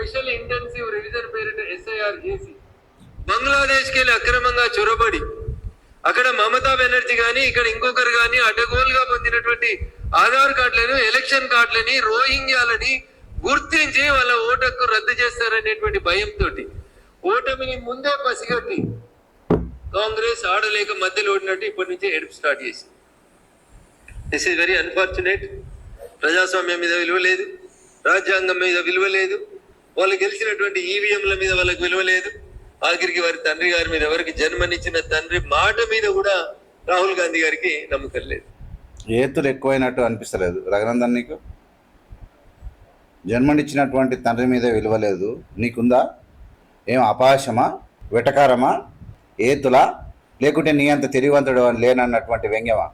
Special intensive revision పేరిట SIR చేసి బంగ్లాదేశ్కి వెళ్ళి అక్రమంగా చొరబడి అక్కడ మమతా బెనర్జీ గాని ఇక్కడ ఇంకొకరు గాని అడ్డగోలుగా పొందినటువంటి ఆధార్ కార్డులను ఎలక్షన్ కార్డులని రోహింగ్యాలని గుర్తించి వాళ్ళ ఓటకు రద్దు చేస్తారనేటువంటి భయంతో ఓటమిని ముందే పసిగట్టి కాంగ్రెస్ ఆడలేక మధ్యలో ఓడినట్టు ఇప్పటి నుంచే ఎడుపు స్టార్ట్ చేసింది. This is very unfortunate. ప్రజాస్వామ్యం మీద విలువ లేదు, రాజ్యాంగం మీద విలువ లేదు, వాళ్ళు గెలిచినటువంటి ఈవీఎంల మీద వాళ్ళకి విలువ లేదు, ఆఖరికి వారి తండ్రి గారి మీద ఎవరికి జన్మనిచ్చిన తండ్రి మాట మీద కూడా రాహుల్ గాంధీ గారికి నమ్మకం లేదు. ఏతులు ఎక్కువైనట్టు అనిపిస్తలేదు రఘునందన్? నీకు జన్మనిచ్చినటువంటి తండ్రి మీద విలువ లేదు, నీకుందా? ఏం అపాశమా, వెటకారమా, ఏతులా, లేకుంటే నీ అంత తెలివంతుడు అని లేనన్నటువంటి వ్యంగ్యమా?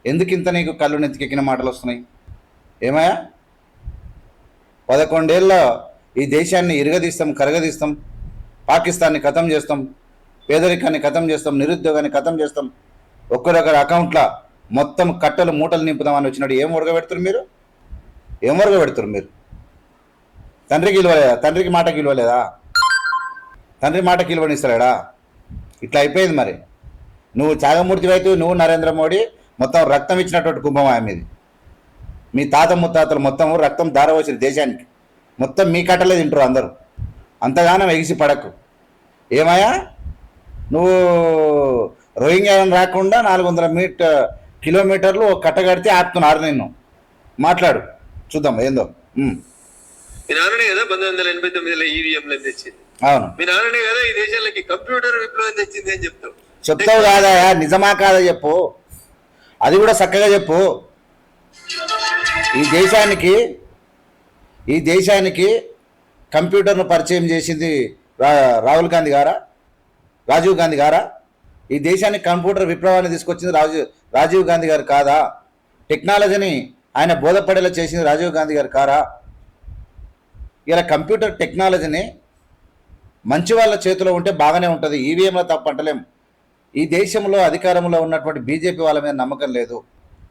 ఎందుకింత నీకు కళ్ళు నెత్తికెక్కిన మాటలు వస్తున్నాయి? ఏమయ్యా, 11 ఏళ్ళ ఈ దేశాన్ని ఇరగదీస్తాం, కరగదీస్తాం, పాకిస్తాన్ని ఖతం చేస్తాం, పేదరికాన్ని ఖతం చేస్తాం, నిరుద్యోగాన్ని ఖతం చేస్తాం, ఒక్కరొకరి అకౌంట్లో మొత్తం కట్టలు మూటలు నింపుదామని వచ్చినట్టు ఏం ఉడగబెడుతున్నారు మీరు? ఏం ఉడగబెడుతున్నారు మీరు? తండ్రికి ఇవ్వలేదా? తండ్రికి మాటకి ఇవ్వలేదా? తండ్రి మాటకి ఇవ్వనిస్తాడా? ఇట్లా అయిపోయింది. మరి నువ్వు త్యాగమూర్తి వైపు, నువ్వు నరేంద్ర మోడీ మొత్తం రక్తం ఇచ్చినటువంటి కుంభమా మీది. మీ తాత ముత్తాతలు మొత్తం రక్తం దారవచ్చిన దేశానికి మొత్తం మీ కట్టలే తింటారు అందరూ. అంతగానం ఎగిసి పడకు. ఏమయ్యా, నువ్వు రోహింగ్యాలను రాకుండా 400 కిలోమీటర్లు కట్ట కడితే ఆపుతున్నారు నిన్ను. మాట్లాడు చూద్దాం ఏందో. మీ నాన్ననే కదా 1989లో ఈవీఎంలు తెచ్చింది. అవును, మీ నాన్ననే కదా ఈ దేశాలకి కంప్యూటర్ విప్లవం తెచ్చింది అని చెప్తావు కాదా? నిజమా కాదా చెప్పు, అది కూడా చక్కగా చెప్పు. ఈ దేశానికి కంప్యూటర్ను పరిచయం చేసింది రాహుల్ గాంధీ గారా, రాజీవ్ గాంధీ గారా? ఈ దేశానికి కంప్యూటర్ విప్లవాన్ని తీసుకొచ్చింది రాజీవ్ గాంధీ గారు కాదా? టెక్నాలజీని ఆయన బోధపడేలా చేసింది రాజీవ్ గాంధీ గారు కారా? ఇలా కంప్యూటర్ టెక్నాలజీని మంచి వాళ్ళ చేతిలో ఉంటే బాగానే ఉంటుంది, ఈవీఎంలో తప్ప అంటలేం. ఈ దేశంలో అధికారంలో ఉన్నటువంటి బీజేపీ వాళ్ళ మీద నమ్మకం లేదు.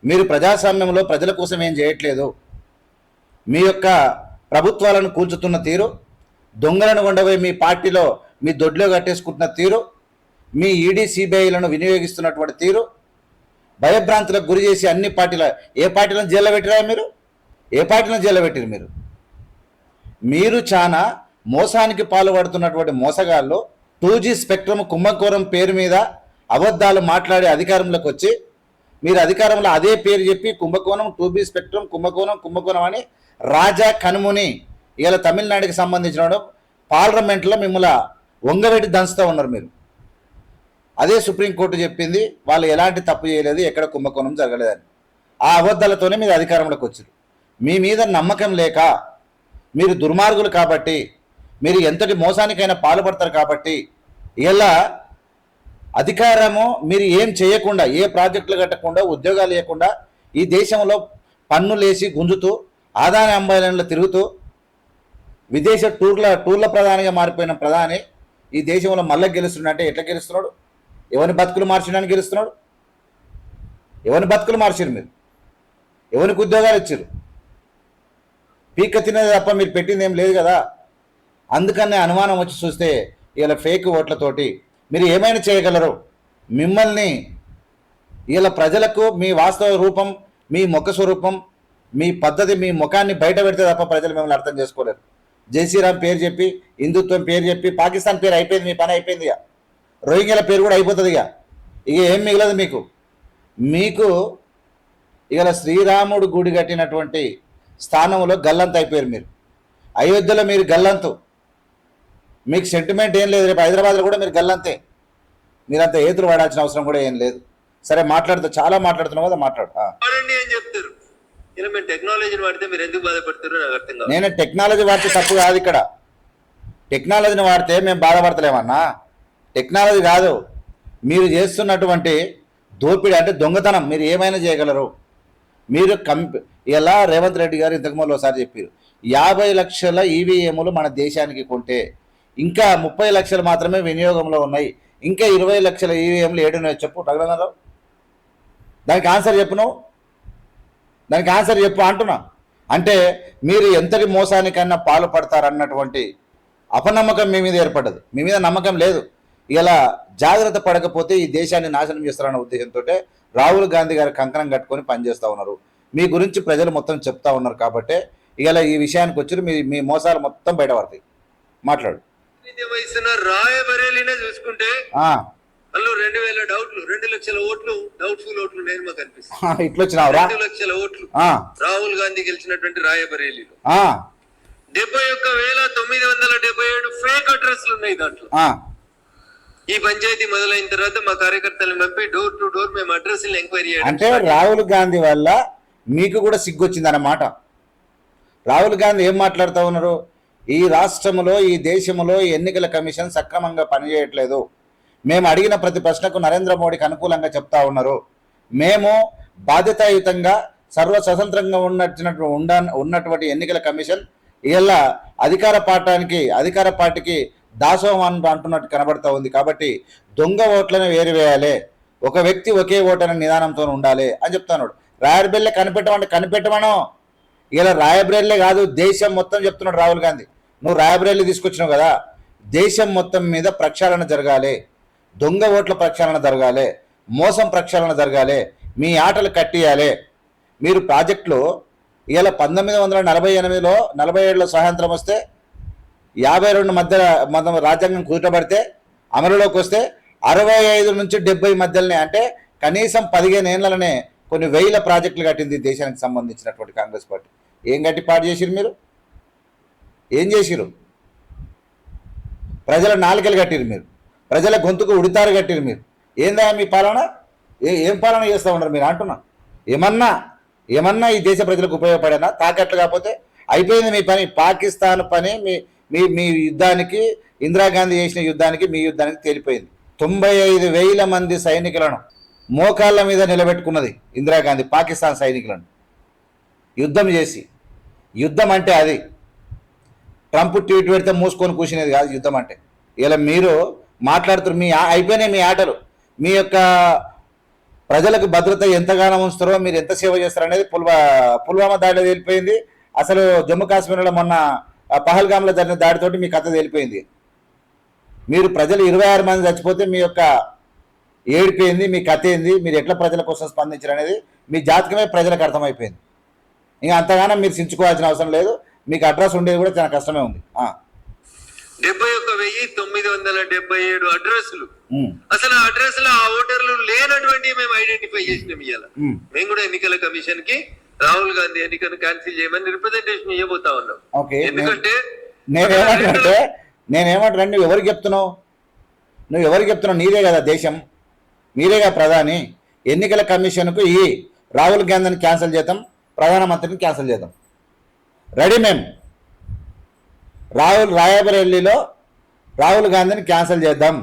మీరు ప్రజాస్వామ్యంలో ప్రజల కోసం ఏం చేయట్లేదు. మీ యొక్క ప్రభుత్వాలను కూల్చుతున్న తీరు, దొంగలను ఉండబోయి మీ పార్టీలో మీ దొడ్లో కట్టేసుకుంటున్న తీరు, మీ ఈడీ సిబిఐలను వినియోగిస్తున్నటువంటి తీరు, భయభ్రాంతులకు గురి చేసి అన్ని పార్టీల ఏ పార్టీలను జైల్లో పెట్టిరా మీరు? ఏ పార్టీలను జైల్లో పెట్టిరు మీరు? మీరు చాలా మోసానికి పాల్పడుతున్నటువంటి మోసగాళ్ళు. 2G స్పెక్ట్రమ్ కుంభకోణం పేరు మీద అబద్ధాలు మాట్లాడి అధికారంలోకి వచ్చి మీరు అధికారంలో అదే పేరు చెప్పి కుంభకోణం, 2B స్పెక్ట్రమ్, కుంభకోణం అని రాజా కనుముని ఇలా తమిళనాడుకి సంబంధించిన పార్లమెంట్లో మిమ్మల్ని వంగబెట్టి దంచుతూ ఉన్నారు మీరు. అదే సుప్రీంకోర్టు చెప్పింది, వాళ్ళు ఎలాంటి తప్పు చేయలేదు, ఎక్కడ కుంభకోణం జరగలేదని. ఆ అబద్ధాలతోనే మీరు అధికారంలోకి వచ్చారు. మీ మీద నమ్మకం లేక, మీరు దుర్మార్గులు కాబట్టి, మీరు ఎంతటి మోసానికైనా పాల్పడతారు కాబట్టి ఇలా అధికారము మీరు ఏం చేయకుండా, ఏ ప్రాజెక్టులు కట్టకుండా, ఉద్యోగాలు ఇవ్వకుండా ఈ దేశంలో పన్నులేసి గుంజుతూ, ఆదాయ అంబాయిలలో తిరుగుతూ, విదేశ టూర్ల ప్రధానిగా మారిపోయిన ప్రధాని ఈ దేశంలో మళ్ళీ గెలుస్తున్నాడంటే ఎట్లా గెలుస్తున్నాడు? ఎవరిని బతుకులు మార్చడానికి గెలుస్తున్నాడు? ఎవరిని బతుకులు మార్చారు మీరు? ఎవరికి ఉద్యోగాలు ఇచ్చారు? పీక తినేది తప్ప మీరు పెట్టింది ఏం లేదు కదా. అందుకనే అనుమానం వచ్చి చూస్తే ఇలా ఫేక్ ఓట్లతోటి మీరు ఏమైనా చేయగలరు. మిమ్మల్ని ఇలా ప్రజలకు మీ వాస్తవ రూపం, మీ ముఖ స్వరూపం, మీ పద్ధతి, మీ ముఖాన్ని బయట పెడితే తప్ప ప్రజలు మిమ్మల్ని అర్థం చేసుకోలేరు. జై శ్రీరామ్ పేరు చెప్పి, హిందుత్వం పేరు చెప్పి, పాకిస్తాన్ పేరు అయిపోయింది, మీ పని అయిపోయింది. ఇక రోహింగ్యాల పేరు కూడా అయిపోతుంది. ఇక ఏం మిగలదు మీకు ఇలా శ్రీరాముడు గుడి కట్టినటువంటి స్థానంలో గల్లంత అయిపోయారు మీరు. అయోధ్యలో మీరు గల్లంతు, మీకు సెంటిమెంట్ ఏం లేదు. రేపు హైదరాబాద్లో కూడా మీరు గల్లంతే. మీరంతా ఏతులు వాడాల్సిన అవసరం కూడా ఏం లేదు. సరే చాలా మాట్లాడుతున్నావు కదా, మాట్లాడు. నేను టెక్నాలజీ వాడితే తప్పు కాదు. ఇక్కడ టెక్నాలజీని వాడితే మేము బాధపడతలేమన్నా. టెక్నాలజీ కాదు, మీరు చేస్తున్నటువంటి దోపిడీ అంటే దొంగతనం. మీరు ఏమైనా చేయగలరు. మీరు ఇలా రేవంత్ రెడ్డి గారు ఇంతకుముందు ఒకసారి చెప్పారు, 50 లక్షల ఈవీఎంలు మన దేశానికి కొంటే ఇంకా 30 లక్షలు మాత్రమే వినియోగంలో ఉన్నాయి, ఇంకా 20 లక్షల ఈవీఎంలు ఏడున్నాయి చెప్పు రఘునందనరావు. దానికి ఆన్సర్ చెప్పు, నువ్వు దానికి ఆన్సర్ చెప్పు అంటున్నా. అంటే మీరు ఎంతటి మోసానికన్నా పాల్పడతారన్నటువంటి అపనమ్మకం మీ మీద ఏర్పడ్డది, మీ మీద నమ్మకం లేదు. ఇలా జాగ్రత్త పడకపోతే ఈ దేశాన్ని నాశనం చేస్తారన్న ఉద్దేశంతో రాహుల్ గాంధీ గారు కంకణం కట్టుకొని పనిచేస్తూ ఉన్నారు. మీ గురించి ప్రజలు మొత్తం చెప్తా ఉన్నారు కాబట్టి ఇలా ఈ విషయానికి వచ్చి మీ మోసాలు మొత్తం బయటపడతాయి. మాట్లాడు. వహిస్తున్న రాయబరేలీనే చూసుకుంటే అందులో 2000 డౌట్లు, 2 లక్షల ఓట్లు డౌట్ఫుల్ ఓట్లు నేను మాకు కనిపిస్తుంది. ఇట్లా వచ్చినావురా? 2 లక్షల ఓట్లు రాహుల్ గాంధీ గెలిచినటువంటి రాయబరేలీలో 71,977 ఫేక్ అడ్రస్లు ఉన్నాయి దాంట్లో. ఈ పంచాయతీ మొదలైన తర్వాత మా కార్యకర్తలను పంపి డోర్ టు డోర్ మేము అడ్రస్ ఎంక్వైరీ చేయాలి. అంటే రాహుల్ గాంధీ వల్ల మీకు కూడా సిగ్గొచ్చింది అన్నమాట. రాహుల్ గాంధీ ఏం మాట్లాడుతూ ఉన్నారు? ఈ రాష్ట్రంలో ఈ దేశంలో ఎన్నికల కమిషన్ సక్రమంగా పనిచేయట్లేదు, మేము అడిగిన ప్రతి ప్రశ్నకు నరేంద్ర మోడీకి అనుకూలంగా చెప్తా ఉన్నారు, మేము బాధ్యతాయుతంగా సర్వస్వతంత్రంగా ఉన్నటువంటి ఎన్నికల కమిషన్ ఇలా అధికార పార్టీకి దాసోహం అంటున్నట్టు కనబడతా ఉంది. కాబట్టి దొంగ ఓట్లను వేరువేయాలి, ఒక వ్యక్తి ఒకే ఓటు అనే నిదానంతో ఉండాలి అని చెప్తున్నాడు. రాయబరేలీ కనిపెట్టమను. ఇలా రాయబరేలీ కాదు, దేశం మొత్తం చెప్తున్నాడు రాహుల్ గాంధీ. నువ్వు రాయబరేలీ తీసుకొచ్చినావు కదా, దేశం మొత్తం మీద ప్రక్షాళన జరగాలి, దొంగ ఓట్ల ప్రక్షాళన జరగాలి, మోసం ప్రక్షాళన జరగాలి, మీ ఆటలు కట్టియాలి. మీరు ప్రాజెక్టులో ఇలా 1948లో 47లో స్వాతంత్రం వస్తే 52 మధ్య రాజ్యాంగం కుదుటపడితే అమలులోకి వస్తే 65 నుంచి 70 మధ్యలోనే, అంటే కనీసం 15 ఏళ్లనే కొన్ని వేల ప్రాజెక్టులు కట్టింది దేశానికి సంబంధించినటువంటి కాంగ్రెస్ పార్టీ. ఏం గట్టి పాటు చేసిరు మీరు? ఏం చేసిరు? ప్రజల నాలుకలు కట్టిరు మీరు, ప్రజల గొంతుకు ఉడితారు కట్టిరు మీరు. ఏందా మీ పాలన? ఏం పాలన చేస్తూ ఉన్నారు మీరు అంటున్నా? ఏమన్నా ఈ దేశ ప్రజలకు ఉపయోగపడేనా? తాకట్లు కాకపోతే అయిపోయింది మీ పని. పాకిస్తాన్ పని మీ యుద్ధానికి, ఇందిరాగాంధీ చేసిన యుద్ధానికి, మీ యుద్ధానికి తేలిపోయింది. 95,000 మంది సైనికులను మోకాళ్ళ మీద నిలబెట్టుకున్నది ఇందిరాగాంధీ పాకిస్తాన్ సైనికులను యుద్ధం చేసి. యుద్ధం అంటే అది ట్రంప్ ట్వీట్ పెడితే మూసుకొని కూర్చునేది కాదు యుద్ధం అంటే. ఇలా మీరు మాట్లాడుతున్నారు, అయిపోయినాయి మీ ఆటలు. మీ యొక్క ప్రజలకు భద్రత ఎంతగానో ఉంచుతారో, మీరు ఎంత సేవ చేస్తారో అనేది పుల్వామా దాడిలో తేలిపోయింది. అసలు జమ్మూ కాశ్మీర్లో మొన్న పహల్గామ్లో జరిగిన దాడితోటి మీ కథ తేలిపోయింది. మీరు ప్రజలు 26 మంది చచ్చిపోతే మీ యొక్క ఏడిపోయింది, మీ కథ ఏంది, మీరు ఎట్లా ప్రజల కోసం స్పందించారు అనేది మీ జాతకమే ప్రజలకు అర్థమైపోయింది. ఇంకా అంతగానో మీరు సించుకోవాల్సిన అవసరం లేదు. మీకు అడ్రస్ ఉండేది కూడా చాలా కష్టమే ఉంది. 71,977 అడ్రస్లు. అసలు ఆ అడ్రస్ లో ఆ ఓటర్లు లేనటువంటి మేము ఐడెంటిఫై చేసినాం. ఇవాళ మేము కూడా ఎన్నికల కమిషన్ కి రాహుల్ గాంధీ ఎన్నికను క్యాన్సిల్ చేయమని రిప్రజెంటేషన్ ఇవ్వబోతా ఉన్నాం. ఎందుకంటే నేనేమంటాను, నువ్వు ఎవరికి చెప్తున్నావు? నీదే కదా దేశం, మీరేగా ప్రధాని. ఎన్నికల కమిషన్కు ఈ రాహుల్ గాంధీని క్యాన్సిల్ చేద్దాం, ప్రధానమంత్రిని క్యాన్సిల్ చేద్దాం. రెడీ మేము. రాయబరేలీలో రాహుల్ గాంధీని క్యాన్సిల్ చేద్దాం,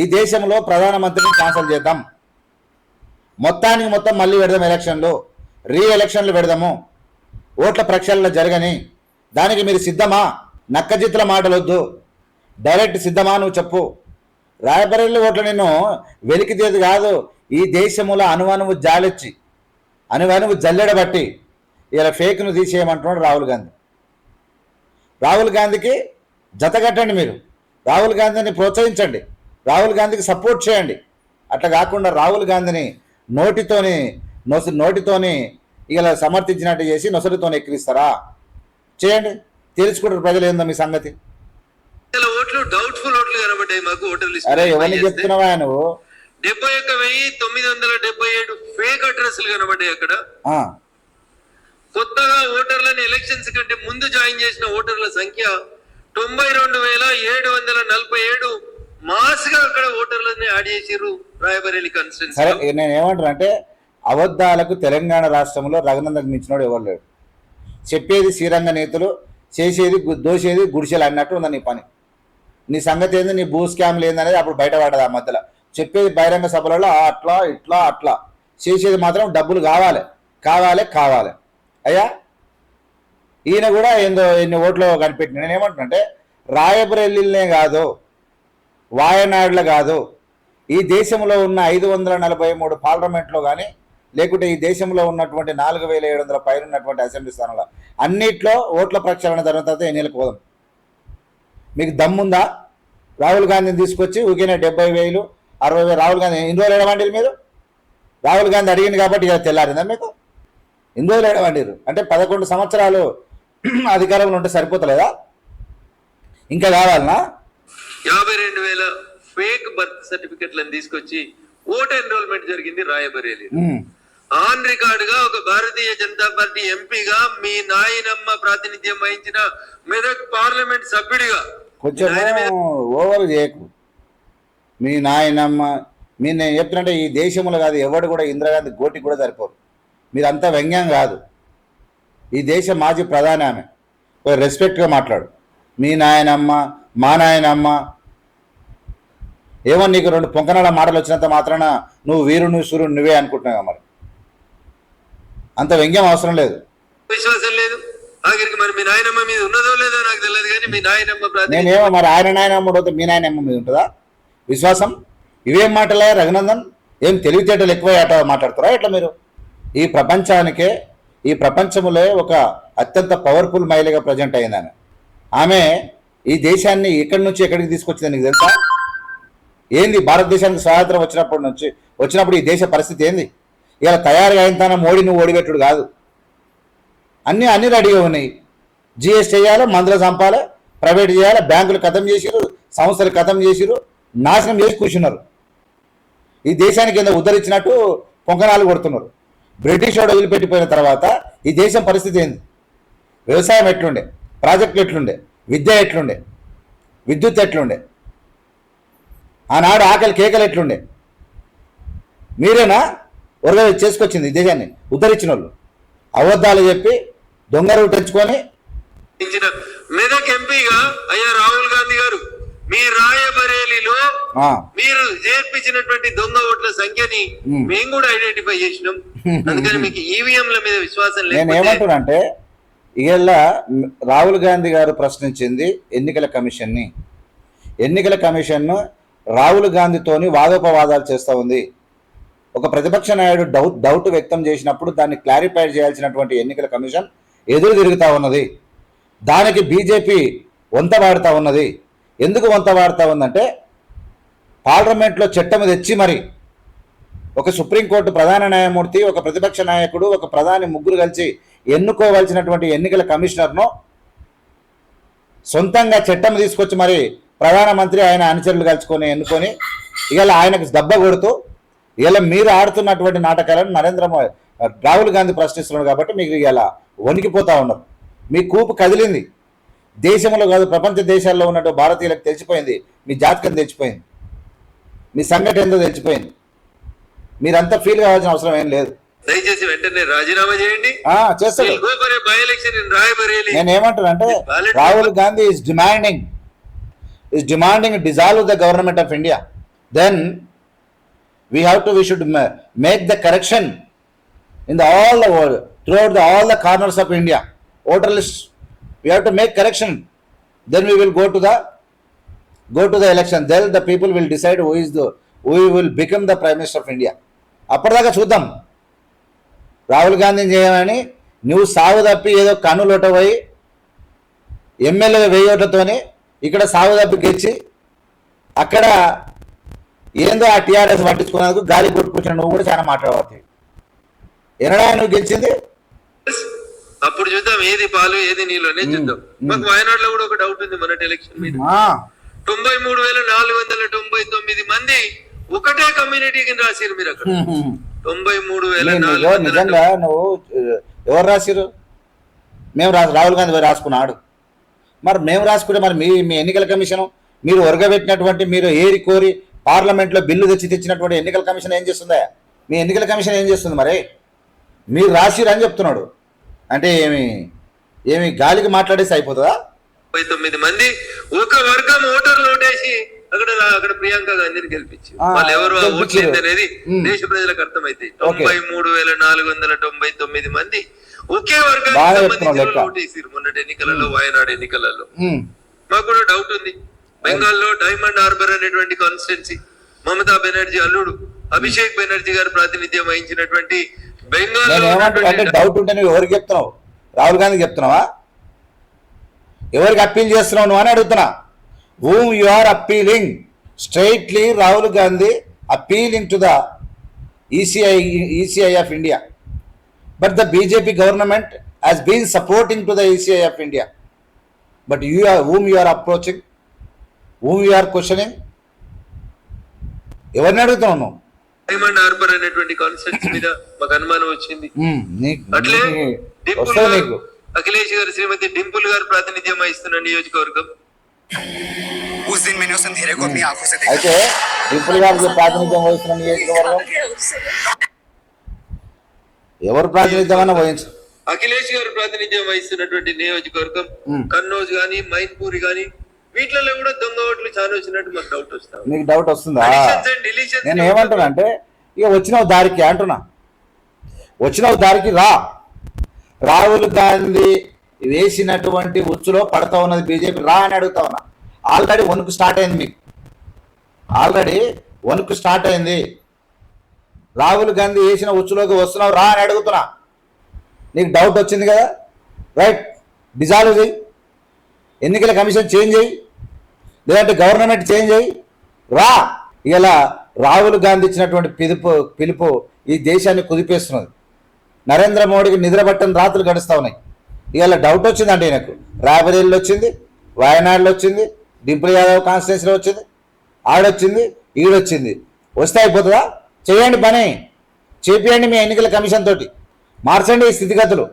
ఈ దేశంలో ప్రధానమంత్రిని క్యాన్సిల్ చేద్దాం, మొత్తానికి మొత్తం మళ్ళీ పెడదాం ఎలక్షన్లు, ఎలక్షన్లు పెడదాము, ఓట్ల ప్రక్షాళన జరగని. దానికి మీరు సిద్ధమా? నక్కజిత్తుల మాటలు వద్దు, డైరెక్ట్ సిద్ధమా నువ్వు చెప్పు. రాయబరేలీ ఓట్లు నేను వెలికితేది కాదు, ఈ దేశంలో అణువణువు జాలొచ్చి అణువణువు జల్లెడబట్టి ఇలా ఫేక్ను తీసేయమంటున్నాడు రాహుల్ గాంధీ. రాహుల్ గాంధీకి జతగట్టండి, మీరు రాహుల్ గాంధీని ప్రోత్సహించండి, రాహుల్ గాంధీకి సపోర్ట్ చేయండి. అట్లా కాకుండా రాహుల్ గాంధీని నోటితోని ఇలా సమర్థించినట్టు చేసి నొసరితోని ఎక్కిరిస్తారా? చేయండి, తెలుసుకుంటారు ప్రజలు ఏందో మీ సంగతి. ఓట్లు డౌట్ఫుల్ ఓట్లు కనబడ్డాయి మాకు ఓటర్ లిస్ట్. అరే ఎవరిని చెప్తున్నావా నువ్వు? 71,977 ఫేక్ అడ్రస్లు కనబడ్డాయి అక్కడ. కొత్తగా ఓటర్లను ఎలక్షన్స్ కంటే ముందు జాయిన్ చేసిన ఓటర్ల సంఖ్య 92,747 మాస్ గా అక్కడ ఓటర్లని యాడ్ చేసిర్రు రాయబరేలీ కాన్స్టిట్యున్సీ. సరే నేనేమంటాను అంటే, అబద్ధాలకు తెలంగాణ రాష్ట్రంలో రఘునందకు మించినోడు ఎవరు లేడు. చెప్పేది శ్రీరంగ నేతలు, చేసేది దోసేది గుడిసెలు అన్నట్టు ఉంది నీ పని. నీ సంగతి ఏంది, నీ భూ స్కామ్లు ఏందనేది అప్పుడు బయటపడదు. ఆ మధ్యలో చెప్పేది బహిరంగ సభలలో అట్లా చేసేది మాత్రం డబ్బులు కావాలి. అయ్యా ఈయన కూడా ఎన్ని ఓట్లు కనిపెట్టిన. నేనేమంటున్నానంటే, రాయబరేలీలనే కాదు, వాయనాడులో కాదు, ఈ దేశంలో ఉన్న 543 పార్లమెంట్లో కానీ, లేకుంటే ఈ దేశంలో ఉన్నటువంటి 4,700 పైన ఉన్నటువంటి అసెంబ్లీ స్థానంలో అన్నిట్లో ఓట్ల ప్రక్షాళన జరిగిన తర్వాత ఎన్నికలకు పోదాం. మీకు దమ్ముందా? రాహుల్ గాంధీని తీసుకొచ్చి ఊరికే 70,000 60,000 రాహుల్ గాంధీ ఇన్ని రోజులు ఎడవండిరు మీరు? రాహుల్ గాంధీ అడిగింది కాబట్టి ఇక తెల్లారిందా మీకు? ఇన్ని రోజులు ఎడవండిరు అంటే 11 సంవత్సరాలు అధికారంలో ఉంటే సరిపోతలేదా? ఇంకా కావాలనా? 52,000 ఫేక్ బర్త్ సర్టిఫికెట్లను తీసుకొచ్చి ఓట్ ఎన్రోల్మెంట్ జరిగింది రాయబరేలి. ఆన్ రికార్డ్ గా ఒక భారతీయ జనతా పార్టీ ఎంపీగా మీ నాయనమ్మ ప్రాతినిధ్యం వహించిన మెదక్ పార్లమెంట్ సభ్యుడిగా కొంచెం ఓవర్ చేయకు. మీ నాయనమ్మ నేను చెప్తున్నట్టే ఈ దేశంలో కాదు ఎవడు కూడా ఇందిరాగాంధీ గోటికి కూడా సరిపోరు. మీరంతా వ్యంగ్యం కాదు. ఈ దేశ మాజీ ప్రధాని ఆమె. రెస్పెక్ట్గా మాట్లాడు. మీ నాయనమ్మ మా నాయనమ్మ ఏమో నీకు 2 పొంకనాల మాటలు వచ్చినంత మాత్రాన నువ్వు వీరుని సూర్యుడు నువ్వే అనుకుంటున్నావు. మరి అంత వ్యంగ్యం అవసరం లేదు. విశ్వాసం లేదు ఆఖరికి. మరి మీ నాయనమ్మ మీద ఉన్నదో లేదో నాకు తెలియదు కానీ మీ నాయనమ్మ నేనేమో మరి ఆయన నాయనమ్మ పోతే మీ నాయనమ్మ మీద ఉంటుందా విశ్వాసం? ఇవేం మాటలే రఘునందన్? ఏం తెలివితేటలు ఎక్కువ మాట్లాడుతారా ఎట్లా మీరు? ఈ ప్రపంచానికే ఈ ప్రపంచంలో ఒక అత్యంత పవర్ఫుల్ మహిళగా ప్రజెంట్ అయింది ఆమె. ఆమె ఈ దేశాన్ని ఎక్కడి నుంచి ఎక్కడికి తీసుకొచ్చింది నీకు తెలుసా? ఏంది భారతదేశానికి స్వాతంత్రం వచ్చినప్పుడు ఈ దేశ పరిస్థితి ఏంది? ఇలా తయారుగా అయిన మోడీని ఓడిపెట్టుడు కాదు. అన్నీ రెడీగా ఉన్నాయి. జిఎస్టీ చేయాలి, మందులు చంపాలి, ప్రైవేట్ చేయాలి, బ్యాంకులు ఖతం చేసిరు, సంస్థలు ఖతం చేసిరు, నాశనం చేసి కూర్చున్నారు. ఈ దేశానికి కింద ఉద్ధరించినట్టు పొంకనాలు కొడుతున్నారు. బ్రిటిష్ వాడు వదిలిపెట్టిపోయిన తర్వాత ఈ దేశం పరిస్థితి ఏంది? వ్యవసాయం ఎట్లుండే, ప్రాజెక్టులు ఎట్లుండే, విద్య ఎట్లుండే, విద్యుత్ ఎట్లుండే, ఆనాడు ఆకలి కేకలు ఎట్లుండే? మీరేనా ఒరగా చేసుకొచ్చింది ఈ దేశాన్ని ఉద్ధరించిన వాళ్ళు? అబద్ధాలు చెప్పి దొంగ రూట్ తెచ్చుకొని మెదక్ ఎంపీగా అయ్యా రాహుల్ గాంధీ గారు మీ రాయబరేలీలో మీరు చేర్పించినటువంటి దొంగ ఓట్ల సంఖ్యని మేము కూడా ఐడెంటిఫై చేసినాం. అందుకని మీకు ఈవీఎంల మీద విశ్వాసం లేదు. నేను ఏమంటున్నానంటే ఇవాళ రాహుల్ గాంధీ గారు ప్రశ్నించింది ఎన్నికల కమిషన్ని. ఎన్నికల కమిషన్ రాహుల్ గాంధీతోని వాదోపవాదాలు చేస్తూ ఉంది. ఒక ప్రతిపక్ష నాయుడు డౌట్ వ్యక్తం చేసినప్పుడు దాన్ని క్లారిఫై చేయాల్సినటువంటి ఎన్నికల కమిషన్ ఎదురు తిరుగుతూ ఉన్నది. దానికి బీజేపీ వంత వాడుతూ ఉన్నది. ఎందుకు వంత వాడుతూ ఉందంటే పార్లమెంట్లో చట్టం తెచ్చి మరి ఒక సుప్రీంకోర్టు ప్రధాన న్యాయమూర్తి, ఒక ప్రతిపక్ష నాయకుడు, ఒక ప్రధాని ముగ్గురు కలిసి ఎన్నుకోవాల్సినటువంటి ఎన్నికల కమిషనర్ను సొంతంగా చట్టం తీసుకొచ్చి మరి ప్రధానమంత్రి ఆయన అనుచరులు కలుసుకొని ఎన్నుకొని ఇవాళ ఆయనకు దెబ్బ కొడుతూ ఇలా మీరు ఆడుతున్నటువంటి నాటకాలను రాహుల్ గాంధీ ప్రశ్నిస్తున్నాడు కాబట్టి మీకు ఇలా వణికిపోతూ ఉన్నారు. మీ కూపు కదిలింది. దేశంలో కాదు ప్రపంచ దేశాల్లో ఉన్నట్టు భారతీయులకు తెలిసిపోయింది. మీ జాతకం తెలిసిపోయింది, మీ సంఘటన ఏందో తెలిసిపోయింది. మీరంతా ఫీల్ కావాల్సిన అవసరం ఏం లేదు. దయచేసి వెంటనే రాజీనామా చేయండి. చేస్తాడు. నేను ఏమంటానంటే Rahul Gandhi is demanding dissolve the government of India. Then we should make the correction in all the world, throughout all the corners of India. Voter list we have to make correction. Then we will go to the election. Then the people will decide who will become the Prime Minister of India. అప్పటిదాకా చూద్దాం. రాహుల్ గాంధీని చేయమని నువ్వు సాగు తప్పి ఏదో కన్నులోట పోయి MLA 1000 ఓట్లతోని ఇక్కడ సాగు తప్పి గెలిచి అక్కడ ఏందో ఆ టీఆర్ఎస్ పట్టించుకున్నందుకు గాలి కొట్టుకొచ్చిన నువ్వు కూడా చాలా మాట్లాడవచ్చు. ఎనడా నువ్వు గెలిచింది? అప్పుడు చూద్దాం ఏది పాలు ఏది నీళ్ళనే చూద్దాం. మాకు వయనాడులో కూడా ఒక డౌట్ ఉంది మొన్నటి ఎలక్షన్ మీద. 93,499 మంది ఒకటే కమ్యూనిటీకి రాసిరు మీరు అక్కడ. 93,400 నిజంగా నువ్వు ఎవరు రాసిరు? మేము రాహుల్ గాంధీ రాసుకున్నాడు. మరి మేము రాసుకుంటే మరి మీ ఎన్నికల కమిషన్ మీరు ఒరగబెట్టినటువంటి మీరు ఏరి కోరి పార్లమెంట్లో బిల్లు తెచ్చినటువంటి ఎన్నికల కమిషన్ ఏం చేస్తుందా? మీ ఎన్నికల కమిషన్ ఏం చేస్తుంది? మరి మీరు రాసిరు అని చెప్తున్నాడు అంటే ఏమి గాలికి మాట్లాడేసి అయిపోతుందా? 99 మంది ఒక వర్గం ఓటర్లు ఓటేసి అక్కడ ప్రియాంక గాంధీని గెలిపించి వాళ్ళు ఎవరు ఓట్లేదు అనేది దేశ ప్రజలకు అర్థమైతే 93,499 మంది ఒకే వర్గానికి ఓటేసారు మొన్నటి ఎన్నికలలో, వయనాడు ఎన్నికలలో. మాకు కూడా డౌట్ ఉంది. బెంగాల్లో డైమండ్ హార్బర్ అనేటువంటి కాన్స్టిట్యున్సీ మమతా బెనర్జీ అల్లుడు అభిషేక్ బెనర్జీ గారు ప్రాతినిధ్యం వహించినటువంటి బెంగాల్ డౌట్ ఉంటే నువ్వు ఎవరికి చెప్తున్నావు? రాహుల్ గాంధీకి చెప్తున్నావా? ఎవరికి అప్పీల్ చేస్తున్నావు నువ్వు అని అడుగుతున్నా. whom you are appealing. Straightly, Rahul Gandhi appealing to the ECI of India. But the BJP government has been supporting to the ECI of India. But whom you are approaching, whom you are questioning, ఎవరిని అడుగుతావు? Diamond harbour అనేటువంటి concepts మీద మాకు అనుమానం వచ్చింది. అట్లే అఖిలేష్ గారు శ్రీమతి డింపుల్ గారు ప్రాతినిధ్యం వహిస్తున్న నియోజకవర్గం. అయితే డింపుల్ గారికి ప్రాతినిధ్యం వహిస్తున్న నియోజకవర్గం ఎవరు ప్రాతినిధ్యం అన్న వహించు. అఖిలేష్ గారు ప్రాతినిధ్యం వహిస్తున్నటువంటి నియోజకవర్గం కన్నౌజ్ గాని మైన్పూర్ గాని వీటిలలో కూడా దొంగ ఓట్లు చాలా వచ్చినట్టు మాకు డౌట్ వస్తుంది. నీకు డౌట్ వస్తుందా? నేను ఏమంటున్నా అంటే ఇక వచ్చినావు దారికి అంటున్నా, వచ్చినావు దారికి రా. రాహుల్ గాంధీ వేసినటువంటి ఉచ్చులో పడతా ఉన్నది బీజేపీ, రా అని అడుగుతా ఉన్నా. ఆల్రెడీ వణుకు స్టార్ట్ అయింది మీకు, ఆల్రెడీ వణుకు స్టార్ట్ అయింది. రాహుల్ గాంధీ వేసిన ఉచ్చులోకి వస్తున్నావు రా అని అడుగుతున్నా. నీకు డౌట్ వచ్చింది కదా, రైట్, డిజాల్వ్ చేయి, ఎన్నికల కమిషన్ చేంజ్ చేయి, లేదంటే గవర్నమెంట్ చేంజ్ చేయి, రా. ఇలా రాహుల్ గాంధీ ఇచ్చినటువంటి పిలుపు ఈ దేశాన్ని కుదిపేస్తున్నది. నరేంద్ర మోడీకి నిద్రపట్టని రాత్రులు గడుస్తూ ఉన్నాయి. ఇలా డౌట్ వచ్చిందంటే నాకు రాయబరేలీలో వచ్చింది, వయనాడులో వచ్చింది, డింపుల్ యాదవ్ కాన్స్టిట్యున్సీలో వచ్చింది, ఆడొచ్చింది, ఈడొచ్చింది. వస్తే అయిపోతుందా? చేయండి పని, చేపియండి మీ ఎన్నికల కమిషన్ తోటి, మార్చండి ఈ స్థితిగతులు.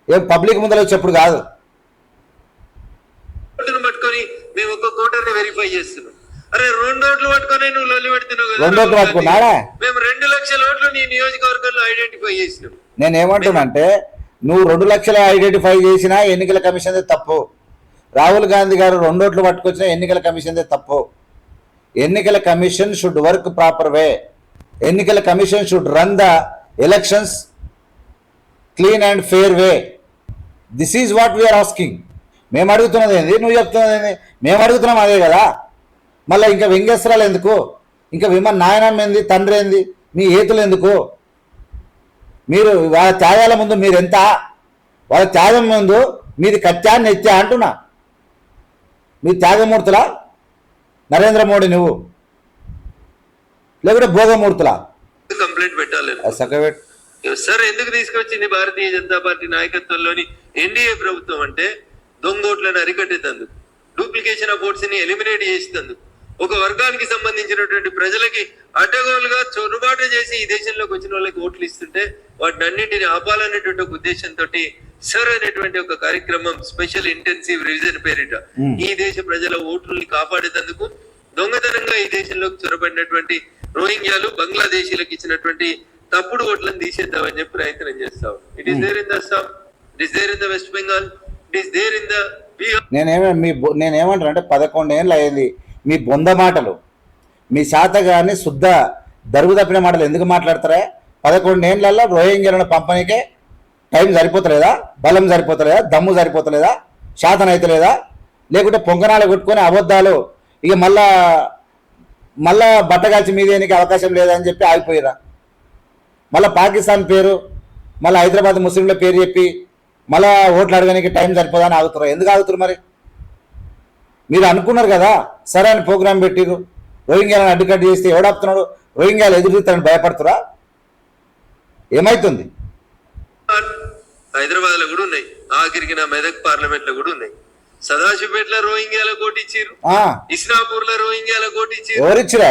ఏం పబ్లిక్ ముందర చెప్పుడు కాదు. పట్టుకొని మేము ఒక కోటర్ని వెరిఫై చేస్తున్నాం. అరే 2 ఓట్లు పట్టుకొని నువ్వు లొల్లి పెడుతున్నావు కదా. 2 ఓట్లు పట్టుకున్నాడా? మేము 2 లక్షల ఓట్లు నీ నియోజకవర్గంలో ఐడెంటిఫై చేసినాం. నేను ఏమంటున్నానంటే నువ్వు 2 లక్షల ఐడెంటిఫై చేసినా ఎన్నికల కమిషన్దే తప్పు. రాహుల్ గాంధీ గారు 2 ఓట్లు పట్టుకొచ్చినా ఎన్నికల కమిషన్దే తప్పు. ఎన్నికల commission should work proper way. ఎన్నికల commission should run the elections clean and fair way. This is what we are asking. మేము అడుగుతున్నది ఏంది, నువ్వు చెప్తున్నది ఏంది? మేము అడుగుతున్నాం అదే కదా. మళ్ళీ ఇంకా వ్యంగ్యస్త్రాలు ఎందుకు, ఇంకా నాయనమ్మ ఏంది, తండ్రి ఏంది, మీ ఏతులు ఎందుకు? మీరు వాళ్ళ త్యాగాల ముందు మీరు ఎంత, వాళ్ళ త్యాగం ముందు మీది కత్యాన్ని ఎత్తా అంటున్నా. మీ త్యాగమూర్తులా నరేంద్ర మోడీ నువ్వు, లేకుంటే భోగమూర్తులా? కంప్లైంట్ పెట్టాలి సార్. ఎందుకు తీసుకొచ్చింది భారతీయ జనతా పార్టీ నాయకత్వంలోని ఎన్డీఏ ప్రభుత్వం అంటే దొంగోట్లను అరికట్టేందుకు, డూప్లికేషన్ ఆఫ్ ఓట్స్ ని ఎలిమినేట్ చేసేందుకు, ఒక వర్గానికి సంబంధించినటువంటి ప్రజలకి అడ్డగోలుగా చొరుబాటు చేసి ఈ దేశంలోకి వచ్చిన వాళ్ళకి ఓట్లు ఇస్తుంటే వాటిని అన్నింటిని ఆపాలనేటువంటి ఒక ఉద్దేశంతో సర్ అనేటువంటి ఒక కార్యక్రమం స్పెషల్ ఇంటెన్సివ్ రివిజన్ పేరిట ఈ దేశ ప్రజల ఓట్లని కాపాడేందుకు దొంగతనంగా ఈ దేశంలోకి చొరబడినటువంటి రోహింగ్యాలు బంగ్లాదేశీలకు ఇచ్చినటువంటి తప్పుడు ఓట్లను తీసేద్దామని చెప్పి ప్రయత్నం చేస్తాం. It is there in the Assam, it is there in the West Bengal, it is there in the Bihar. నేనేమంటాను అంటే 11 ఏళ్ళు అయ్యింది మీ బొంద మాటలు, మీ శాతగాన్ని శుద్ధ దరువు తప్పిన మాటలు ఎందుకు మాట్లాడతారా? 11 ఏళ్ళల్లో రోహింగ్యాలను పంపనీకే టైం సరిపోతలేదా, బలం సరిపోతలేదా, దమ్ము సరిపోతలేదా, శాతం అయితే లేదా? లేకుంటే పొంగనాలు కొట్టుకొని అబద్ధాలు ఇక మళ్ళా బట్టగాల్చి మీదేనికి అవకాశం లేదని చెప్పి ఆగిపోయిరా? మళ్ళీ పాకిస్తాన్ పేరు, మళ్ళీ హైదరాబాద్ ముస్లింల పేరు చెప్పి మళ్ళీ ఓట్లు అడగడానికి టైం సరిపోదని ఆగుతున్నారు. ఎందుకు ఆగుతున్నారు మరి? మీరు అనుకున్నారు కదా సరే అని ప్రోగ్రాం పెట్టిరు, రోహింగ్యాలను అడ్డుకట్టు చేస్తే ఎవడాపుతున్నాడు? రోహింగ్యాలు ఎదురుతారని భయపడుతురా? ఏమైతుంది? హైదరాబాద్ లో కూడా ఉన్నాయి, ఆఖరికి నా మెదక్ పార్లమెంట్ లో కూడా ఉన్నాయి. సదాశివపేటలో రోహింగ్యాల కోటిచ్చిరు, ఇస్లాపూర్ లో రోహింగ్యాల కోటిచ్చిరు. ఎవరిచ్చిరా?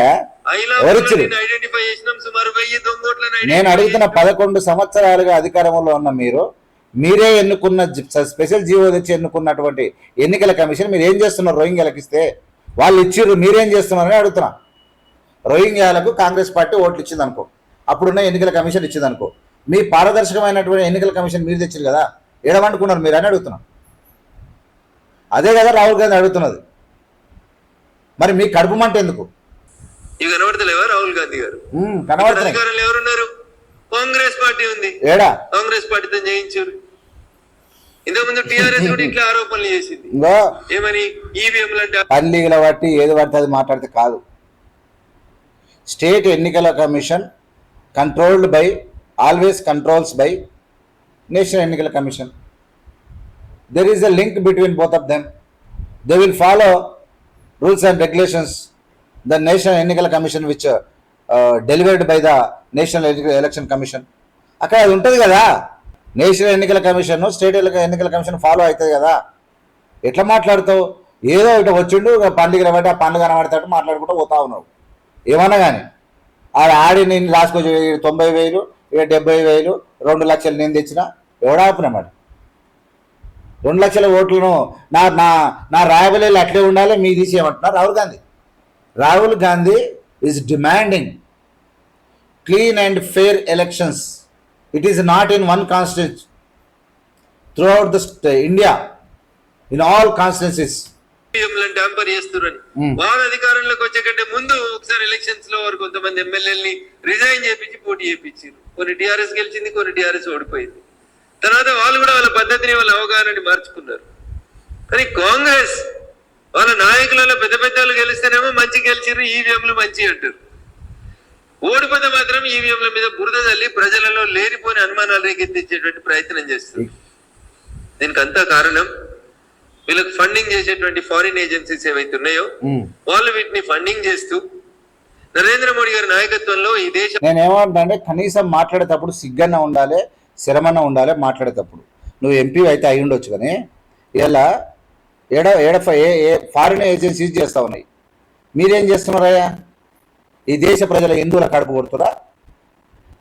ఐడెంటిఫై చేసినాం సుమారు 1000 దొంగోట్లను. నేను అడుగుతున్న 11 సంవత్సరాలుగా అధికారంలో ఉన్న మీరే ఎన్నుకున్న స్పెషల్ జీవో తెచ్చి ఎన్నుకున్నటువంటి ఎన్నికల కమిషన్ మీరు ఏం చేస్తున్నారు? రోహింగ్యాలకు ఇస్తే వాళ్ళు ఇచ్చిర్రు, మీరేం చేస్తున్నారని అడుగుతున్నా. రోహింగ్యాలకు కాంగ్రెస్ పార్టీ ఓట్లు ఇచ్చింది అనుకో, అప్పుడున్న ఎన్నికల కమిషన్ ఇచ్చింది అనుకో, మీ పారదర్శకమైనటువంటి ఎన్నికల కమిషన్ మీరు తెచ్చారు కదా, ఏడవంటుకున్నారు మీరు అని అడుగుతున్నా. అదే కదా రాహుల్ గాంధీ అడుగుతున్నది. మరి మీ కడుపు మంట ఎందుకు? ఇవి కనబడతలేవా రాహుల్ గాంధీ గారు? కనబడుతున్నాయి. అధికారంలో ఎవరున్నారు? కాంగ్రెస్ పార్టీ ఉంది. ఏడా కాంగ్రెస్ పార్టీతో చేయించారు. ఇంతకుముందు టీఆర్ఎస్ కూడా ఇట్లా ఆరోపణలు చేసింది. ఏమని? ఈవీఎంలు అంటే పల్లీల బట్టి ఏది పడితే అది మాట్లాడితే కాదు. స్టేట్ ఎన్నికల commission always controls by national ఎన్నికల commission. There is a link between both of them. They will follow rules and regulations the national ఎన్నికల commission which delivered by the national election commission. అక్కడ అది ఉంటుంది కదా, national ఎన్నికల commission state ఎన్నికల commission follow అవుతుంది కదా. ఎట్లా మాట్లాడుతావు? ఏదో ఇటు వచ్చిండు పండుగ కాబట్టి ఆ పండుగ కనబడతాడు మాట్లాడుకుంటూ పోతా ఉన్నావు. ఏమన్నా కానీ ఆడి నేను లాస్ట్కి 90,000 ఇక 70,000 2 లక్షలు నేను తెచ్చిన ఎవడా ఆపినమాట. 2 లక్షల ఓట్లను నా నా నా రాయబలేలు అట్లే ఉండాలి, మీ తీసేయమంటున్నారు Rahul Gandhi is demanding clean and fair elections. It is not in one constituency, throughout the India, in all constituencies. Tamper చేస్తున్నారని వారు అధికారంలోకి వచ్చే కంటే ముందు ఒకసారి ఎలక్షన్స్ లో వారు కొంతమంది ఎమ్మెల్యేలని రిజైన్ చేపించి పోటీ చేయించారు. కొన్ని టీఆర్ఎస్ గెలిచింది, కొన్ని టీఆర్ఎస్ ఓడిపోయింది. తర్వాత వాళ్ళు కూడా వాళ్ళ పద్ధతిని వాళ్ళ అవగాహనని మార్చుకున్నారు. కానీ కాంగ్రెస్ వాళ్ళ నాయకులలో పెద్ద పెద్దలు గెలిస్తేనేమో మంచి గెలిచిర్రు, ఈవీఎంలు మంచి అంటారు. ఓడిపోతే మాత్రం ఈవీఎంల మీద బురద చల్లి ప్రజలలో లేనిపోని అనుమానాలు రేకెత్తించేటువంటి ప్రయత్నం చేస్తారు. దీనికి అంతా కారణం వీళ్ళకి ఫండింగ్ చేసేటువంటి ఫారిన్ ఏజెన్సీస్ ఏవైతే ఉన్నాయో వాళ్ళు వీటిని ఫండింగ్ చేస్తూ నరేంద్ర మోడీ గారి నాయకత్వంలో ఈ దేశం. నేనేమంటా అంటే కనీసం మాట్లాడేటప్పుడు సిగ్గన్న ఉండాలి, శరమన్న ఉండాలి. మాట్లాడేటప్పుడు నువ్వు ఎంపీ అయితే అయి ఉండొచ్చు, కానీ ఇలా ఫారిన్ ఏజెన్సీస్ చేస్తూ ఉన్నాయి. మీరేం చేస్తున్నారయ్యా? ఈ దేశ ప్రజల హిందువుల కడుపు కొడుతురా?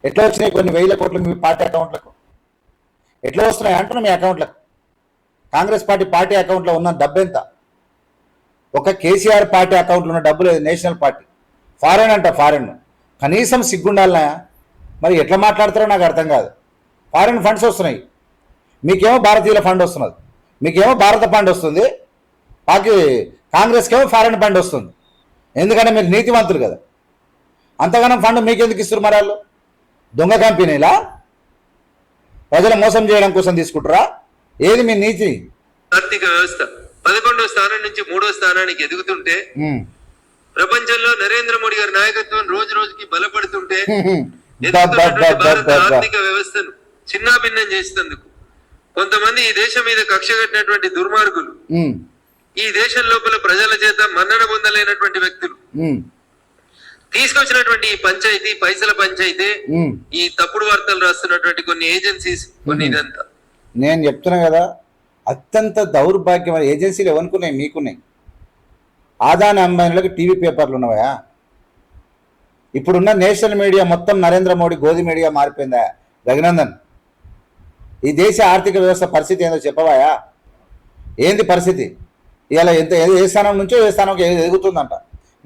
ఎట్లా వచ్చినాయి కొన్ని వేల కోట్లు మీ పార్టీ అకౌంట్లకు? ఎట్లా వస్తున్నాయి అంటున్నా మీ అకౌంట్లకు? కాంగ్రెస్ పార్టీ అకౌంట్లో ఉన్న డబ్బు ఎంత? ఒక కేసీఆర్ పార్టీ అకౌంట్లో ఉన్న డబ్బు లేదు, నేషనల్ పార్టీ. ఫారెన్ అంట, ఫారెన్. కనీసం సిగ్గుండాలనా? మరి ఎట్లా మాట్లాడతారో నాకు అర్థం కాదు. ఫారెన్ ఫండ్స్ వస్తున్నాయి, మీకేమో భారతీయుల ఫండ్ వస్తున్నది, మీకేమో భారత ఫండ్ వస్తుంది, కాంగ్రెస్కేమో ఫారెన్ ఫండ్ వస్తుంది. ఎందుకంటే మీరు నీతివంతులు కదా. అంతగానం ఫండ్ మీకెందుకు ఇస్తారు? మరి వాళ్ళు దొంగ కంపెనీలా? ప్రజలు మోసం చేయడం కోసం తీసుకుంటారా? ఏది మీ నీతి? ఆర్థిక వ్యవస్థ 11వ స్థానం నుంచి 3వ స్థానానికి ఎదుగుతుంటే, ప్రపంచంలో నరేంద్ర మోడీ గారి నాయకత్వం రోజు రోజుకి బలపడుతుంటే భారత ఆర్థిక వ్యవస్థను చిన్నాభిన్నం చేసేందుకు కొంతమంది ఈ దేశం మీద కక్ష కట్టినటువంటి దుర్మార్గులు, ఈ దేశం లోపల ప్రజల చేత మన్నన పొందలేనటువంటి వ్యక్తులు తీసుకొచ్చినటువంటి ఈ పంచాయతీ పైసల పంచాయతీ, ఈ తప్పుడు వార్తలు రాస్తున్నటువంటి కొన్ని ఏజెన్సీస్, కొన్ని ఇదంతా నేను చెప్తున్నా కదా. అత్యంత దౌర్భాగ్యం. ఏజెన్సీలు ఎవరుకున్నాయి? మీకున్నాయి. ఆదాని అంబానీలకు టీవీ పేపర్లు ఉన్నవా? ఇప్పుడున్న నేషనల్ మీడియా మొత్తం నరేంద్ర మోడీ గోధి మీడియా మారిపోయిందా? రఘునందన్, ఈ దేశ ఆర్థిక వ్యవస్థ పరిస్థితి ఏందో చెప్పవాయా? ఏంది పరిస్థితి? ఇలా ఏ స్థానం నుంచో ఏ స్థానంకి ఎదుగుతుందంట.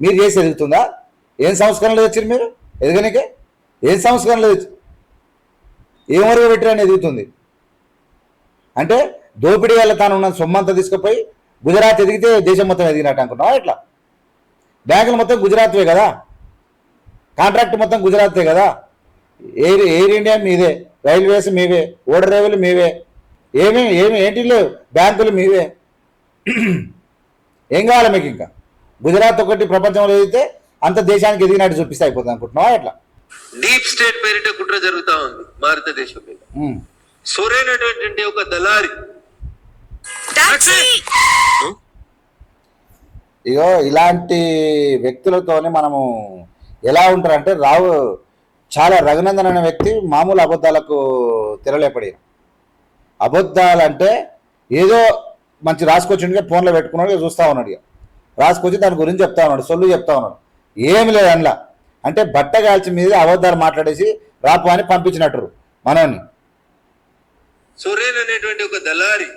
మీరు చేసి ఎదుగుతుందా? ఏం సంస్కరణలు తెచ్చారు మీరు ఎదగనికే? ఏం సంస్కరణలు తెచ్చి ఏం వరకు పెట్టిరని ఎదుగుతుంది అంటే? దోపిడీ వల్ల తాను ఉన్న సొమ్మంతా తీసుకుపోయి గుజరాత్ ఎదిగితే దేశం మొత్తం ఎదిగినట్టు అనుకున్నావా? ఎట్లా? బ్యాంకులు మొత్తం గుజరాత్వే కదా, కాంట్రాక్ట్ మొత్తం గుజరాతే కదా, ఎయిర్ ఇండియా మీదే, రైల్వేస్ మీవే, ఓడర్ రైవులు మీవే, ఏంటి లేవు, బ్యాంకులు మీవే. ఏం కావాలి మీకు? ఇంకా గుజరాత్ ఒకటి ప్రపంచంలో ఎదిగితే అంత దేశానికి ఎదిగినట్టు చూపిస్తే అయిపోతుంది అనుకుంటున్నావా? ఎట్లా? డీప్ స్టేట్ పేరిట కుట్ర జరుగుతా ఉంది భారతదేశం మీద. సొరేన్ అనేటువంటి ఒక దళారి ఇగో ఇలాంటి వ్యక్తులతోనే మనము ఎలా ఉంటారంటే, రఘునందన్ అనే వ్యక్తి మామూలు అబద్ధాలకు తెరలేపడి, అబద్ధాలంటే ఏదో మంచి రాసుకొచ్చిండుగా ఫోన్లో పెట్టుకున్నాడు, చూస్తూ ఉన్నాడు, ఇక రాసుకొచ్చి దాని గురించి చెప్తా ఉన్నాడు, సొల్లు చెప్తా ఉన్నాడు. ఏమి లేదు అందులో. అంటే బట్ట కాల్చి మీద అబద్ధాలు మాట్లాడేసి రాపు అని పంపించినట్టు మనల్ని. సొరేన్ అనేటువంటి ఒక దళారి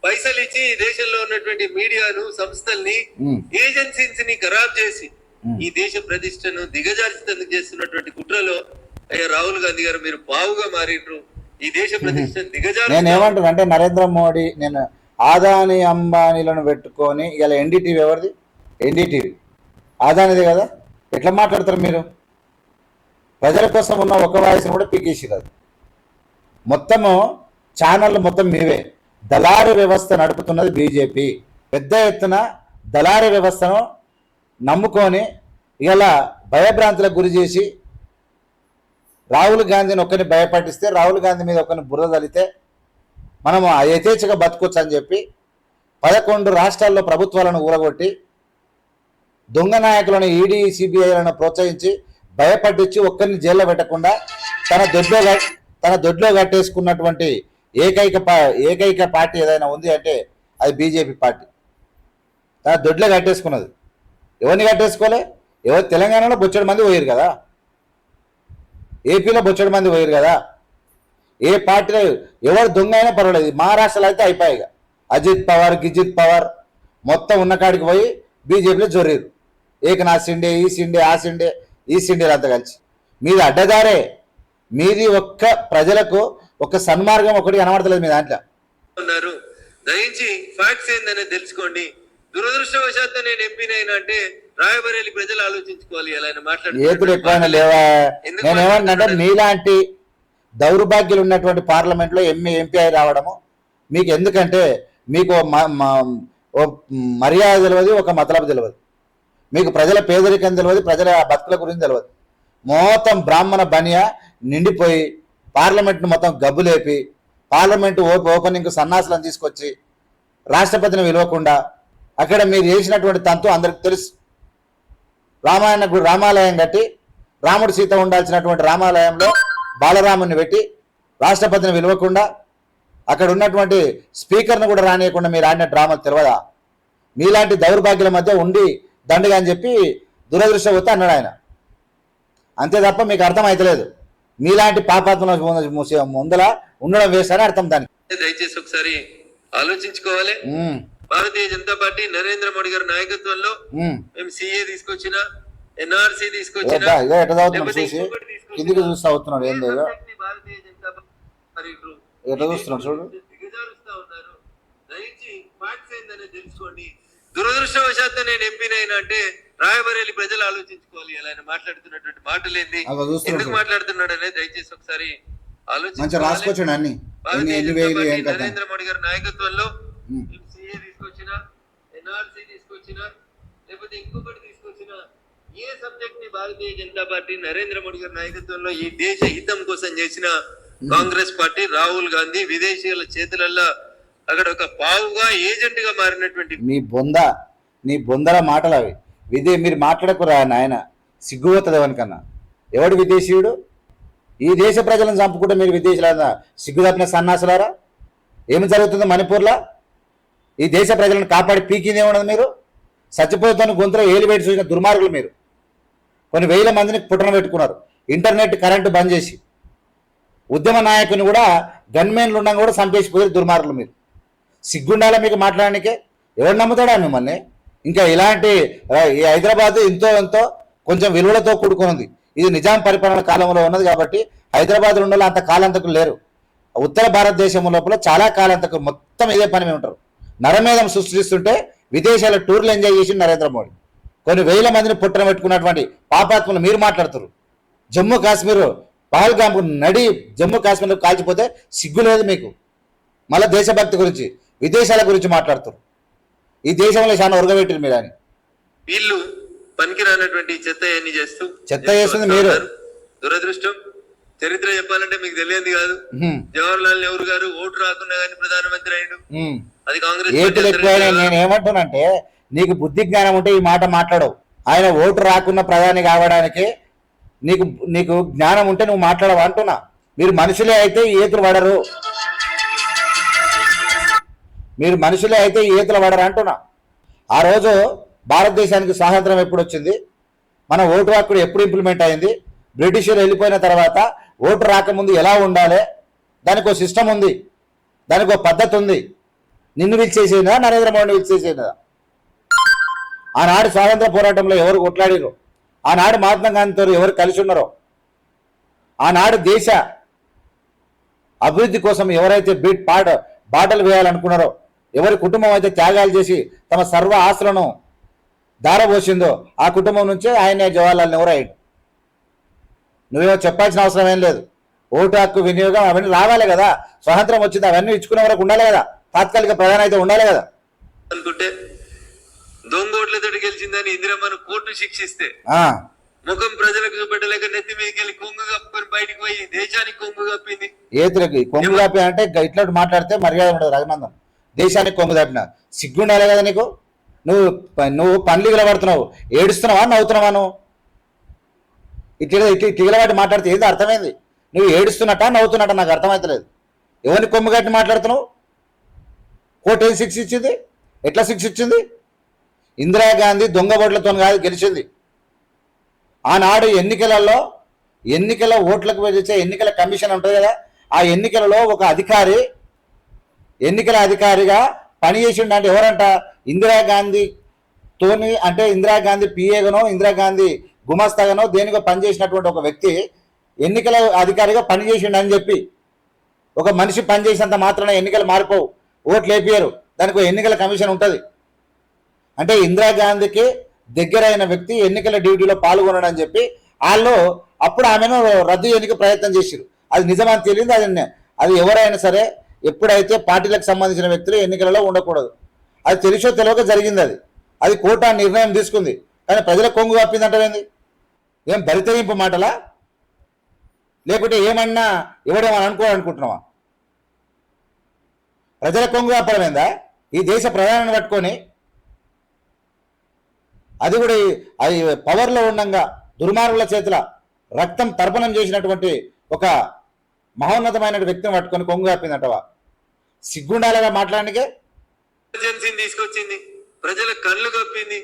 పైసలు ఇచ్చి దేశంలో ఉన్నటువంటి మీడియాను, సంస్థల్ని, ఏజెన్సీస్ ని ఖరాబ్ చేసి ఈ దేశ ప్రతిష్టను దిగజార్చేందుకు చేస్తున్నటువంటి కుట్రలో అయ్యా రాహుల్ గాంధీ గారు మీరు పావుగా మారిండ్రు. ఈ దేశ ప్రతిష్టను దిగజారు. నేను ఏమంటున్నా అంటే, నరేంద్ర మోడీ నేను ఆదాని అంబానీలను పెట్టుకొని ఇలా ఎన్డీటీవీ ఎవరిది? ఎన్డీటీవీ ఆదానిదే కదా. ఎట్లా మాట్లాడతారు మీరు? ప్రజల కోసం ఉన్న ఒక వాయిస్ని కూడా పీకేసి కాదు. మొత్తము ఛానళ్ళు మొత్తం మీవే. దళారీ వ్యవస్థ నడుపుతున్నది బీజేపీ. పెద్ద ఎత్తున దళారీ వ్యవస్థను నమ్ముకొని ఇలా భయభ్రాంతులకు గురి చేసి రాహుల్ గాంధీని ఒక్కరిని భయపట్టిస్తే, రాహుల్ గాంధీ మీద ఒకరిని బురద తలితే మనము యథేచ్ఛగా బతకొచ్చు అని చెప్పి 11 రాష్ట్రాల్లో ప్రభుత్వాలను ఊరగొట్టి దొంగ నాయకులను ఈడీ సిబిఐలను ప్రోత్సహించి భయపట్టించి ఒక్కరిని జైల్లో పెట్టకుండా తన దొడ్లో కట్టేసుకున్నటువంటి ఏకైక పార్టీ ఏదైనా ఉంది అంటే అది బీజేపీ పార్టీ. తన దొడ్లో కట్టేసుకున్నది. ఎవరిని కట్టేసుకోలే? ఎవరు తెలంగాణలో బొచ్చడి మంది పోయారు కదా, ఏపీలో బొచ్చడి మంది పోయారు కదా. ఏ పార్టీలో ఎవరు దొంగ అయినా పర్వాలేదు. మహారాష్ట్రలో అయితే అయిపోయాయి. అజిత్ పవార్ గిజిత్ పవార్ మొత్తం ఉన్న కాడికి పోయి బీజేపీలో జొర్రీరు. ఏకనాథ్ షిండే, ఈ షిండే, ఆ షిండే, ఈ షిండేలు అంతా కలిసి. మీది అడ్డదారే. మీది ఒక్క ప్రజలకు ఒక సన్మార్గం ఒకటి కనబడతలేదు మీ దాంట్లో. ఉన్నారు. దయించి ఫ్యాక్ట్స్ ఏందనే తెలుసుకోండి. దురదృష్టవశాత్తు నేను ఎంపీనైనా అంటే రాయబరేలి ప్రజలు ఆలోచించుకోవాలి. అలా ఏతులు ఎక్కువైనా లేవా? నేనేమన్నా మీలాంటి దౌర్భాగ్యులు ఉన్నటువంటి పార్లమెంట్లో ఎంపీ అయి రావడము మీకు ఎందుకంటే మీకు ఓ మర్యాద తెలియదు, ఒక మతలబు తెలియదు. మీకు ప్రజల పేదరికం తెలియదు, ప్రజల బతుకుల గురించి తెలియదు. మొత్తం బ్రాహ్మణ బనియా నిండిపోయి పార్లమెంట్ను మొత్తం గబ్బులేపి పార్లమెంటు ఓపెనింగ్ సన్నాసులను తీసుకొచ్చి రాష్ట్రపతిని పిలవకుండా అక్కడ మీరు చేసినటువంటి తంతు అందరికి తెలుసు. రామాలయం కట్టి రాముడు సీత ఉండాల్సినటువంటి రామాలయంలో బాలరాముని పెట్టి రాష్ట్రపతిని పిలవకుండా అక్కడ ఉన్నటువంటి స్పీకర్ను కూడా రానియకుండా మీరు ఆడిన డ్రామాలు తెలియదా? మీలాంటి దౌర్భాగ్యుల మధ్య ఉండి దండగా అని చెప్పి దురదృష్టవత్తు అన్నాడు ఆయన. అంతే తప్ప మీకు అర్థం అవుతలేదు. మీలాంటి పాపాత్మల ముందల ఉండడం వేస్తారని అర్థం దానికి. దయచేసి ఒకసారి ఆలోచించుకోవాలి. భారతీయ జనతా పార్టీ నరేంద్ర మోడీ గారి నాయకత్వంలో మేము సిఏ తీసుకొచ్చిన, ఎన్ఆర్సీ తీసుకొచ్చిన, కిందికి చూస్తా అవుతున్నాడు. ఏం లేదు, భారతీయ జనతా పార్టీ ఎట్లా చూస్తున్నాడు చూడు. దిగజారుస్తా ఉన్నారు. దయచి ఫ్యాక్ట్స్ ఏందనే తెలుసుకోండి. దురదృష్టవశాత్తు నేను ఎంపీనైనా అంటే రాయబరేలి ప్రజలు ఆలోచించుకోవాలి. అలా ఆయన మాట్లాడుతున్నటువంటి మాటలు ఏంది, ఎందుకు మాట్లాడుతున్నాడు అనేది దయచేసి ఒకసారి ఆలోచించుకోవాలి. నరేంద్ర మోడీ గారి నాయకత్వంలో సిఏ తీసుకొచ్చిన, ఎన్ఆర్సీ తీసుకొచ్చిన, లేకపోతే ఇంకొకటి తీసుకొచ్చిన, ఏ సబ్జెక్ట్ ని భారతీయ జనతా పార్టీ నరేంద్ర మోడీ గారి నాయకత్వంలో ఈ దేశ హితం కోసం చేసిన కాంగ్రెస్ పార్టీ రాహుల్ గాంధీ విదేశీయుల చేతులలో అక్కడ ఒక పావుగా ఏజెంట్ గా మారినటువంటి నీ బొందల మాటలు అవి. మీరు మాట్లాడకురా నాయన, సిగ్గుపోతుంది ఎవరికన్నా. ఎవడు విదేశీయుడు? ఈ దేశ ప్రజలను చంపుకుంటే మీరు విదేశీయుల సిగ్గు తప్పిన సన్నాసులారా. ఏమి జరుగుతుందో మణిపూర్లో? ఈ దేశ ప్రజలను కాపాడి పీకింది ఏమన్నది మీరు? చచ్చిపోతున్న గొంతులో ఏలు పెట్టి చూసిన దుర్మార్గులు మీరు. కొన్ని వేల మందిని పుట్టన పెట్టుకున్నారు. ఇంటర్నెట్ కరెంటు బంద్ చేసి ఉద్యమ నాయకుని కూడా గన్మెన్లు ఉండగా కూడా చంపేసిపోయారు దుర్మార్గులు మీరు. సిగ్గుండాలా మీకు మాట్లాడడానికే? ఎవరు నమ్ముతాడా మిమ్మల్ని? ఇంకా ఇలాంటి ఈ హైదరాబాద్ ఎంతో కొంచెం విలువలతో కూడుకున్నది. ఇది నిజాం పరిపాలన కాలంలో ఉన్నది కాబట్టి హైదరాబాద్లో ఉన్న అంత కాలంతకులు లేరు. ఉత్తర భారతదేశం లోపల చాలా కాలంతకులు మొత్తం ఇదే పని మీద ఉంటారు. నరమేధం సృష్టిస్తుంటే విదేశాల టూర్లు ఎంజాయ్ చేసి నరేంద్ర మోడీ కొన్ని వేల మందిని పుట్టన పెట్టుకున్నటువంటి పాపాత్మలు మీరు మాట్లాడుతారు. జమ్మూ కాశ్మీర్ పహల్గామ్ జమ్మూ కాశ్మీర్లో కాల్చిపోతే సిగ్గు లేదు మీకు. మళ్ళీ దేశభక్తి గురించి విదేశాల గురించి మాట్లాడుతారు. ఈ దేశంలో చాలా ఉరగబెట్టారు మీరు అని. వీళ్ళు పనికిరానటువంటి చెత్త చేస్తుంది మీరు. దురదృష్టం. చరిత్ర చెప్పాలంటే మీకు తెలియదు కాదు. జవహర్లాల్ నెహ్రూ గారు ఓటు రాకున్నా కానీ ప్రధానమంత్రి అయ్యాడు. అది కాంగ్రెస్. నేనేమంటున్నానంటే నీకు బుద్ధి జ్ఞానం ఉంటే ఈ మాట మాట్లాడవు. ఆయన ఓటు రాకున్న ప్రధాని కావడానికి నీకు జ్ఞానం ఉంటే నువ్వు మాట్లాడవు అంటున్నా. మీరు మనుషులే అయితే ఏతులు పడరు. మీరు మనుషులే అయితే ఏతులు పడరు అంటున్నా. ఆ రోజు భారతదేశానికి స్వాతంత్రం ఎప్పుడు వచ్చింది? మన ఓటు హక్కు ఎప్పుడు ఇంప్లిమెంట్ అయింది? బ్రిటిషర్లు వెళ్ళిపోయిన తర్వాత ఓటు రాకముందు ఎలా ఉండాలి? దానికి ఒక సిస్టమ్ ఉంది, దానికి ఒక పద్ధతి ఉంది. నిన్ను పిలిచేసేదా నరేంద్ర మోడీని పిలిచేసేదా? ఆనాడు స్వాతంత్ర పోరాటంలో ఎవరు కొట్లాడిరో, ఆనాడు మహాత్మా గాంధీతో ఎవరు కలిసి ఉన్నారో, ఆనాడు దేశ అభివృద్ధి కోసం ఎవరైతే బాటలు వేయాలనుకున్నారో, ఎవరి కుటుంబం అయితే త్యాగాలు చేసి తమ సర్వ ఆస్తులను దారబోసిందో ఆ కుటుంబం నుంచే ఆయన జవహర్లాల్ నెహ్రూ అయ్యాడు. నువ్వేమో చెప్పాల్సిన అవసరం ఏం లేదు. ఓటు హక్కు వినియోగం అవన్నీ రావాలి కదా. స్వాతంత్రం వచ్చింది, అవన్నీ ఇచ్చుకునే వరకు ఉండాలి కదా. తాత్కాలిక ప్రధాని అయితే ఉండాలి కదా. అనుకుంటే దొంగోట్లతో గెలిచిందని ఇందిరమ్మను కోర్టు శిక్షిస్తే ముఖం ప్రజలకు చూపెట్టలేక నెత్తి మీదకి వెళ్ళి కొంగు కప్పుకొని బయటకు పోయి దేశానికి కొంగు కప్పింది. ఏతులకి కొంగు కప్పి అంటే ఇట్లా మాట్లాడితే మర్యాద ఉండదు. రఘునందన్ దేశానికి కొంగు తప్పిన సిగ్గుండాలి కదా నీకు. నువ్వు నువ్వు పండ్లు పడుతున్నావు, ఏడుస్తున్నావా నవ్వుతున్నావా? నువ్వు ఇట్లా మాట్లాడితే ఏంది అర్థమైంది? నువ్వు ఏడుస్తున్నట్ట నవ్వుతున్నట్ట నాకు అర్థమవుతలేదు. ఎవరిని కొమ్ము కట్టి మాట్లాడుతున్నావు? కోర్టు ఏం శిక్ష ఇచ్చింది? ఎట్లా శిక్ష ఇచ్చింది? ఇందిరాగాంధీ దొంగ ఓట్లతో కాదు గెలిచింది. ఆనాడు ఎన్నికల ఓట్లకు వచ్చే ఎన్నికల కమిషన్ ఉంటుంది కదా, ఆ ఎన్నికలలో ఒక ఎన్నికల అధికారిగా పనిచేసిండు. అంటే ఎవరంట? ఇందిరాగాంధీతోని, అంటే ఇందిరాగాంధీ పిఏగానో ఇందిరాగాంధీ గుమస్తాగానో దేనికో పనిచేసినటువంటి ఒక వ్యక్తి ఎన్నికల అధికారిగా పనిచేసిండు అని చెప్పి, ఒక మనిషి పనిచేసినంత మాత్రాన ఎన్నికలు మారిపోవు, ఓట్లు వేపియరు, దానికి ఒక ఎన్నికల కమిషన్ ఉంటుంది. అంటే ఇందిరాగాంధీకి దగ్గరైన వ్యక్తి ఎన్నికల డ్యూటీలో పాల్గొనడని చెప్పి వాళ్ళు అప్పుడు ఆమెను రద్దు చేయడానికి ప్రయత్నం చేశారు. అది నిజమని తెలియదు. అది ఎవరైనా సరే ఎప్పుడైతే పార్టీలకు సంబంధించిన వ్యక్తులు ఎన్నికలలో ఉండకూడదు, అది తెలిసో తెలియక జరిగింది. అది కోర్టు ఆ నిర్ణయం తీసుకుంది. కానీ ప్రజల కొంగు కప్పిందంటే ఏం బరితెరింపు మాటలా? లేకుంటే ఏమన్నా ఎవడేమని అనుకుంటున్నావా? ప్రజల కొంగు కప్పడమేందా? ఈ దేశ ప్రధానాన్ని పట్టుకొని, అది కూడా అది పవర్లో ఉండగా దుర్మార్గుల చేతుల రక్తం తర్పణం చేసినటువంటి ఒక మహోన్నతమైన వ్యక్తిని పట్టుకొని కొంగు కప్పిందంటవా? సిగ్గుండాలగా మాట్లాడడానికే. ఎమర్జెన్సీని తీసుకొచ్చింది, ప్రజల కళ్ళు కప్పింది.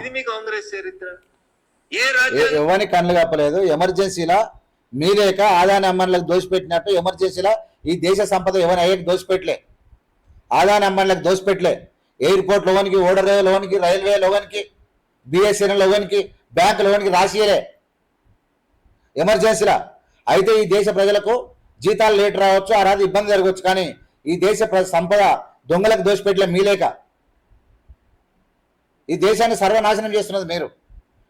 ఇది మీ కాంగ్రెస్ చరిత్ర. ఎవరిని కళ్ళు కప్పలేదు. ఎమర్జెన్సీలా మీలేక ఆదాని అమ్మన్లకు దోసిపెట్టినట్టు ఎమర్జెన్సీలా ఈ దేశ సంపద ఎవరిని అయ్యేకి దోసిపెట్టలే, ఆదాని అమ్మన్లకు దోసిపెట్టలే. ఎయిర్పోర్ట్ లోనికి, ఓడర్ లోనికి, రైల్వే లోనికి, బిఎస్ఎన్ఎల్ లోనికి, బ్యాంకు లోనికి రాసియలే ఎమర్జెన్సీలా. అయితే ఈ దేశ ప్రజలకు జీతాలు లేట్ రావచ్చు, ఆ రాదు ఇబ్బంది జరగవచ్చు, కానీ ఈ దేశ సంపద దొంగలకు దోసిపెట్టలే మీలేక. ఈ దేశాన్ని సర్వనాశనం చేస్తున్నది మీరు.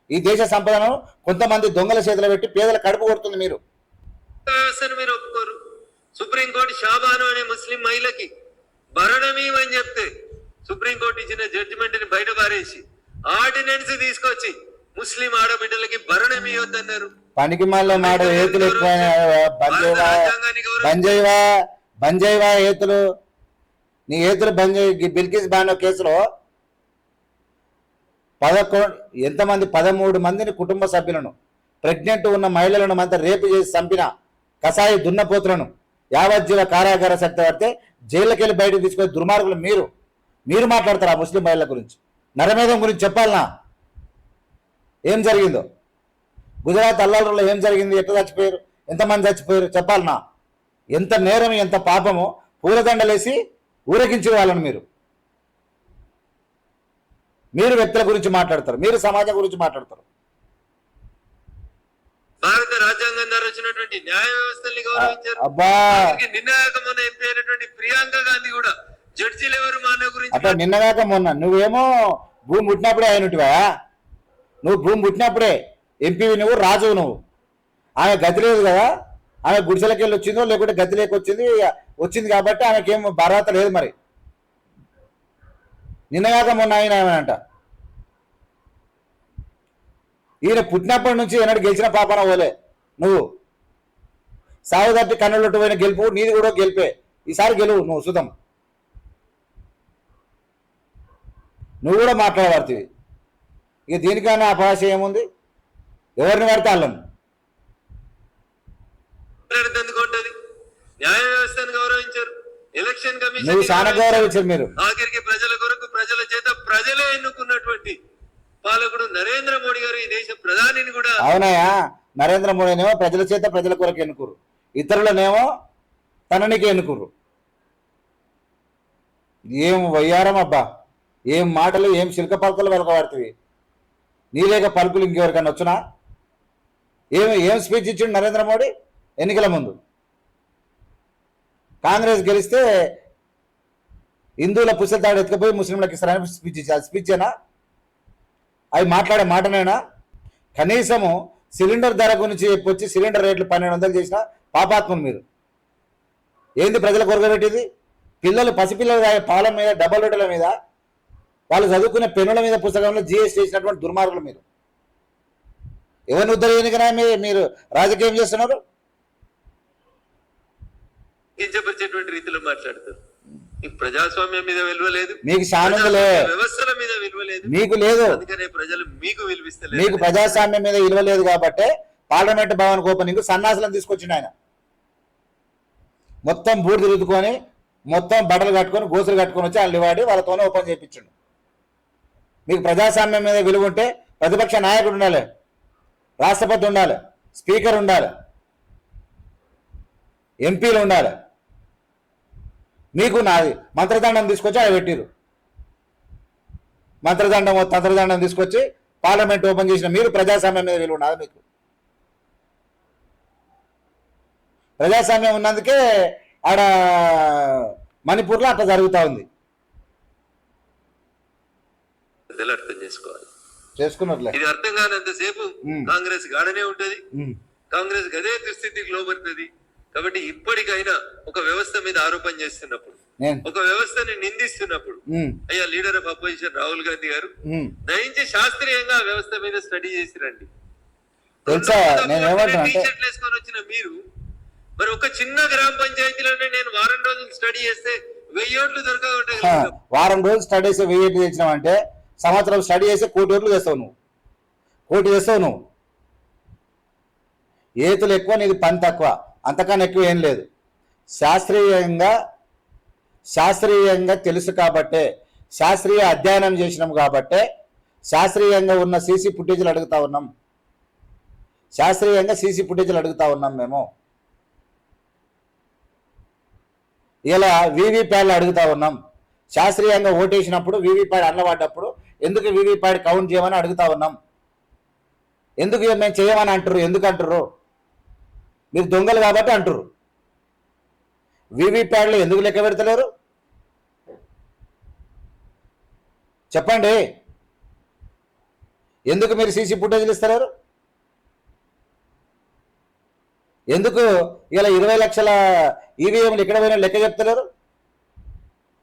ఈ దేశ సంపదను కొంతమంది దొంగల చేతిలో పెట్టి పేదల కడుపు కొడుతుంది మీరు. మీరు ఒప్పుకోరు. సుప్రీంకోర్టు షాబాను అనే ముస్లిం మహిళకి భరణమీమని చెప్తే సుప్రీంకోర్టు ఇచ్చిన జడ్జిమెంట్ ని బయట పారేసి ఆర్డినెన్స్ తీసుకొచ్చి ముస్లిం ఆడబిడ్డలకి భరణమీయొద్దన్నారు. పనికి మళ్ళీ మాట ఏతులు ఎక్కువ బంజైవా ఏతులు, నీ ఏతులు బంజాయి. బిల్కిస్ బానో కేసులో 13 మందిని కుటుంబ సభ్యులను, ప్రెగ్నెంట్ ఉన్న మహిళలను అంతా రేపు చేసి చంపిన కసాయి దున్నపోతులను యావజ్జీవ కారాగార శక్తి పడితే జైలుకి వెళ్ళి బయటకు తీసుకొని దుర్మార్గులు మీరు మాట్లాడతారు ఆ ముస్లిం మహిళల గురించి? నరమేధం గురించి చెప్పాలనా? ఏం జరిగిందో గుజరాత్ అల్లారులో ఏం జరిగింది? ఎట్లా చచ్చిపోయారు? ఎంతమంది చచ్చిపోయారు చెప్పాలనా? ఎంత నేరం, ఎంత పాపమో పూలదండలేసి ఊరేగించే వాళ్ళని మీరు వ్యక్తుల గురించి మాట్లాడతారు, మీరు సమాజం గురించి మాట్లాడతారు. భారత రాజ్యాంగం ద్వారా వచ్చినటువంటి న్యాయ వ్యవస్థల్ని గౌరవించారు. నిన్నగాక మొన్న ఎంపీ అయినటువంటి ప్రియాంక గాంధీ కూడా జడ్జీలు ఎవరు మానవ గురించి అట్లా నిన్నగాక మొన్న నువ్వేమో భూమి పుట్టినప్పుడే అయినట్టువా? నువ్వు భూమి పుట్టినప్పుడే ఎంపీవి, నువ్వు రాజువు. నువ్వు ఆమె గతి లేదు కదా, ఆమె గుడిసెలకి వెళ్ళి వచ్చిందో లేకుంటే గతి వచ్చింది కాబట్టి ఆమెకేం అర్హత లేదు. మరి నిన్నగాక మొన్న ఆయన ఏమనంట, ఈయన పుట్టినప్పటి నుంచి ఎన్నడు గెలిచిన పాపన పోలే. నువ్వు సాగు తట్టి కన్నులొట్టు పోయిన గెలుపు నీది కూడా గెలిపే. ఈసారి గెలువు నువ్వు సుతం. నువ్వు కూడా మాట్లాడబడుతుంది. ఇక దీనికన్నా అపహాస్యం ఏముంది? ఎవరిని పడితే వాళ్ళను. న్యాయ వ్యవస్థను గౌరవించారు, ఎలక్షన్ కమిషన్ నువ్వు చాలా గౌరవించారు. మీరు ఆఖరికి ప్రజల కొరకు ప్రజల చేత ప్రజలే ఎన్నుకున్నటువంటి పాలకుడు నరేంద్ర మోడీ గారు ఈ దేశ ప్రధానిని కూడా. అవునయా, నరేంద్ర మోడీనేమో ప్రజల చేత ప్రజల కొరకు ఎన్నుకురు, ఇతరులనేమో తననికి ఎన్నుకురు. ఏం వయ్యారం అబ్బా, ఏం మాటలు, ఏం శిల్క పలుకులు వెలకబడుతుంది. నీలేక పలుకులు ఇంకెవరికన్నా వచ్చునా? ఏం స్పీచ్ ఇచ్చిండు నరేంద్ర మోడీ ఎన్నికల ముందు? కాంగ్రెస్ గెలిస్తే హిందువుల పుస్తకాలు ఎత్తుకపోయి ముస్లింలకు ఇస్తారని స్పీచ్ ఇచ్చారు. స్పీచేనా? అవి మాట్లాడే మాటనేనా? కనీసము సిలిండర్ ధర గురించి వచ్చి సిలిండర్ రేట్లు 1200 చేసిన పాపాత్మలు మీరు. ఏంది ప్రజల కొరగబెట్టేది? పసిపిల్లలు పాల మీద, డబ్బల్ రొట్టెల మీద, వాళ్ళు చదువుకునే పెన్నుల మీద పుస్తకంలో జిఎస్టీ చేసినటువంటి దుర్మార్గులు మీరు. ఎవరిని ఉద్ధరించకనా మీరు రాజకీయం చేస్తున్నారు? కించపరిచేటువంటి రీతిలో మాట్లాడతారు. మీకు ప్రజాస్వామ్యం మీద విలువ లేదు, మీకు శానందలే, వ్యవస్థల మీద విలువ లేదు, మీకు లేదు. అందుకనే ప్రజలు మీకు విలువిస్తలేదు. మీకు ప్రజాస్వామ్యం మీద విలువ లేదు కాబట్టి పార్లమెంట్ భవన్ ఓపెనింగ్ సన్నాసులను తీసుకొచ్చిండు ఆయన. మొత్తం బూడిద రుద్దుకొని, మొత్తం బట్టలు కట్టుకొని, గోసులు కట్టుకొని వచ్చి వాళ్ళు వాడి వాళ్ళతోనే ఓపెన్ చేయించండు. మీకు ప్రజాస్వామ్యం మీద విలువ ఉంటే ప్రతిపక్ష నాయకుడు ఉండాలి, రాష్ట్రపతి ఉండాలి, స్పీకర్ ఉండాలి, ఎంపీలు ఉండాలి. మీకు నాది మంత్రదండం తీసుకొచ్చి అవి పెట్టిరు. తంత్రదండం తీసుకొచ్చి పార్లమెంట్ ఓపెన్ చేసిన మీరు ప్రజాస్వామ్యం మీద విలువ ఉన్నది. మీకు ప్రజాస్వామ్యం ఉన్నందుకే ఆడ మణిపూర్లో అట్లా జరుగుతూ ఉంది. అర్థం చేసుకోవాలి, చేసుకున్నట్లే. ఇది అర్థం కానంతసేపు కాంగ్రెస్ గాడనే ఉంటది, కాంగ్రెస్ గదే దుస్థితికి లోబడుతుంది. కాబట్టి ఇప్పటికైనా ఒక వ్యవస్థ మీద ఆరోపణ చేస్తున్నప్పుడు, ఒక వ్యవస్థని నిందిస్తున్నప్పుడు, అయ్యా leader of opposition Rahul Gandhi గారు దయించి శాస్త్రీయంగా ఆ వ్యవస్థ మీద స్టడీ చేసి రండి. టీషర్ట్లు వేసుకొని వచ్చిన మీరు మరి ఒక చిన్న గ్రామ పంచాయతీలోనే నేను వారం రోజులు స్టడీ చేస్తే 1000 ఓట్లు దొరకవుంటాయి. వారం రోజులు స్టడీ చేసి 1000 ఓట్లు తెచ్చినావంటే సంవత్సరం స్టడీ చేసి 1 కోటి ఓట్లు తెస్తావు నువ్వు. 1 కోటి తెస్తావు నువ్వు. ఏతులు ఎక్కువ, నీది పని తక్కువ, అంతకన్నా ఎక్కువ ఏం లేదు. శాస్త్రీయంగా తెలుసు కాబట్టే, శాస్త్రీయ అధ్యయనం చేసినాం కాబట్టే శాస్త్రీయంగా ఉన్న సీసీ ఫుటేజ్లు అడుగుతా ఉన్నాం. మేము ఇలా వీవీప్యాడ్లు అడుగుతా ఉన్నాం. శాస్త్రీయంగా ఓటేసినప్పుడు వీవీప్యాడ్ అన్నవాడ్డప్పుడు ఎందుకు వీవీప్యాడ్ కౌంట్ చేయమని అడుగుతా ఉన్నాం. ఎందుకు మేము చేయమని అంటారు? ఎందుకు అంటారు? మీరు దొంగలు కాబట్టి అంటారు. వీవీప్యాడ్లు ఎందుకు లెక్క పెడతలేరు చెప్పండి? ఎందుకు మీరు సీసీ ఫుటేజ్లు ఇస్తలేరు? ఎందుకు ఇలా 20 లక్షల ఈవీఎంలు ఎక్కడ పోయినా లెక్క చెప్తలేరు?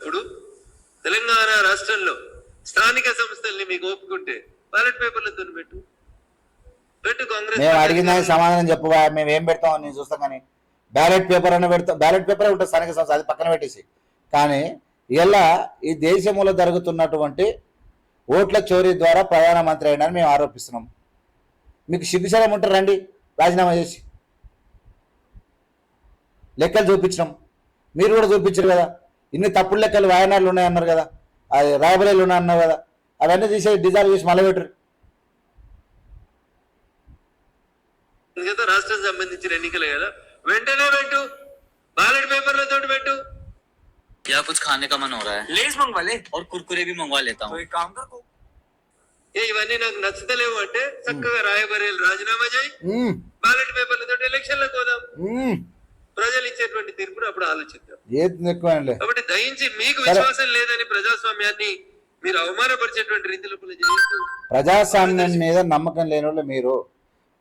ఇప్పుడు తెలంగాణ రాష్ట్రంలో స్థానిక సంస్థల్ని మీకు ఒప్పుకుంటే బ్యాలెట్ పేపర్లతో పెట్టు. కాంగ్రెస్ మేము అడిగిన దానికి సమాధానం చెప్పవా? మేము ఏం పెడతాం నేను చూస్తాం. కానీ బ్యాలెట్ పేపర్ అన్న పెడతాం, బ్యాలెట్ పేపరే ఉంటుంది స్థానిక సంస్థ, అది పక్కన పెట్టేసి. కానీ ఇలా ఈ దేశంలో జరుగుతున్నటువంటి ఓట్ల చోరీ ద్వారా ప్రధానమంత్రి అయినని మేము ఆరోపిస్తున్నాం. మీకు సిగ్గుశరం ఉంటారు, రండి రాజీనామా చేసి. లెక్కలు చూపించినాం, మీరు కూడా చూపించారు కదా. ఇన్ని తప్పుడు లెక్కలు వాయనాడులు ఉన్నాయన్నారు కదా, అది రాయబరేలు ఉన్నాయన్నారు కదా, అవన్నీ తీసేసి డిజాల్వ్ చేసి మళ్ళీ పెట్టరు. రాష్ట్రం సంబంధించిన ఎన్నికలే కదా, వెంటనే పెట్టు, బ్యాలెట్ పేపర్లతో పెట్టు. क्या कुछ खाने का मन हो रहा है? लेज मंगवा ले और कुरकुरे भी मंगवा लेता हूँ. तो एक काम कर को ఇవన్నీ నాకు నచ్చుతలేవు అంటే చక్కగా రాయబరేలు రాజీనామా చేయి, బ్యాలెట్ పేపర్లతో ఎలక్షన్లకు పోదాం. ప్రజలు ఇచ్చేటువంటి తీర్పును అప్పుడు ఆలోచిద్దాం. కాబట్టి దయించి మీకు విశ్వాసం లేదని ప్రజాస్వామ్యాన్ని మీరు అవమానపరిచేటువంటి రీతిలో ప్రజాస్వామ్యం మీద నమ్మకం లేని వాళ్ళు మీరు,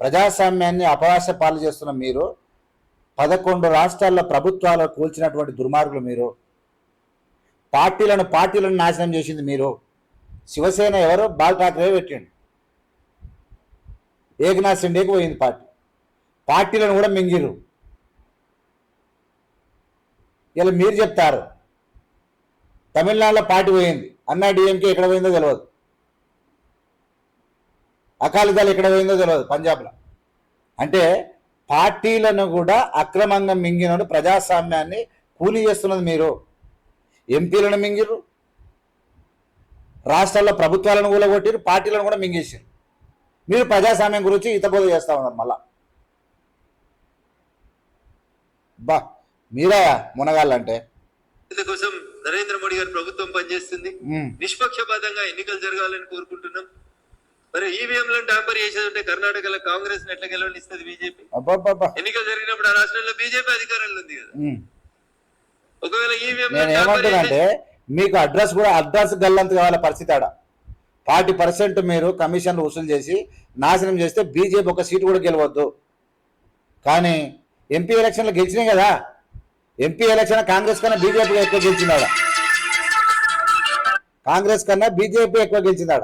ప్రజాస్వామ్యాన్ని అపహాస్య పాలు చేస్తున్న మీరు, 11 రాష్ట్రాల్లో ప్రభుత్వాలు కూల్చినటువంటి దుర్మార్గులు మీరు, పార్టీలను నాశనం చేసింది మీరు. శివసేన ఎవరో బాల్ ఠాకరే పెట్టిండు, ఏకనాథ్ షిండేకి పోయింది పార్టీలను కూడా మింగిరు. ఇలా మీరు చెప్తారు తమిళనాడులో పార్టీ పోయింది, అన్నా డిఎంకే ఎక్కడ పోయిందో తెలియదు, అకాలీదళ్ ఎక్కడ పోయిందో తెలియదు పంజాబ్లో. అంటే పార్టీలను కూడా అక్రమంగా మింగినోడు ప్రజాస్వామ్యాన్ని కూలీ చేస్తున్నది మీరు. ఎంపీలను మింగిరు, రాష్ట్రాల్లో ప్రభుత్వాలను కూలగొట్టిరు, పార్టీలను కూడా మింగేసారు. మీరు ప్రజాస్వామ్యం గురించి హితబోధ చేస్తా ఉన్నారు మళ్ళా. మీరా మునగాళ్ళంటే కోసం నరేంద్ర మోడీ గారి ప్రభుత్వం పనిచేస్తుంది. నిష్పక్షపాతంగా ఎన్నికలు జరగాలని కోరుకుంటున్నాం. మరి ఈవీఎంలను ట్యాంపర్ చేసేదంటే కర్ణాటకలో కాంగ్రెస్ ఎట్లా గెలవనిస్తుంది బీజేపీ? ఎన్నికలు జరిగినప్పుడు ఆ రాష్ట్రంలో బీజేపీ అధికారంలో ఉంది కదా. ఒకవేళ ఈవీఎం ఏమంటారంటే మీకు అడ్రస్ గల్లంత కావాల పరిస్థితి. ఆడ 40% మీరు కమిషన్లు వసూలు చేసి నాశనం చేస్తే బీజేపీ ఒక సీటు కూడా గెలవద్దు. కానీ ఎంపీ ఎలక్షన్లు గెలిచినాయి కదా, ఎంపీ ఎలక్షన్ కాంగ్రెస్ కన్నా బీజేపీ ఎక్కువ గెలిచిందాడ, కాంగ్రెస్ కన్నా బీజేపీ ఎక్కువ గెలిచిందాడ.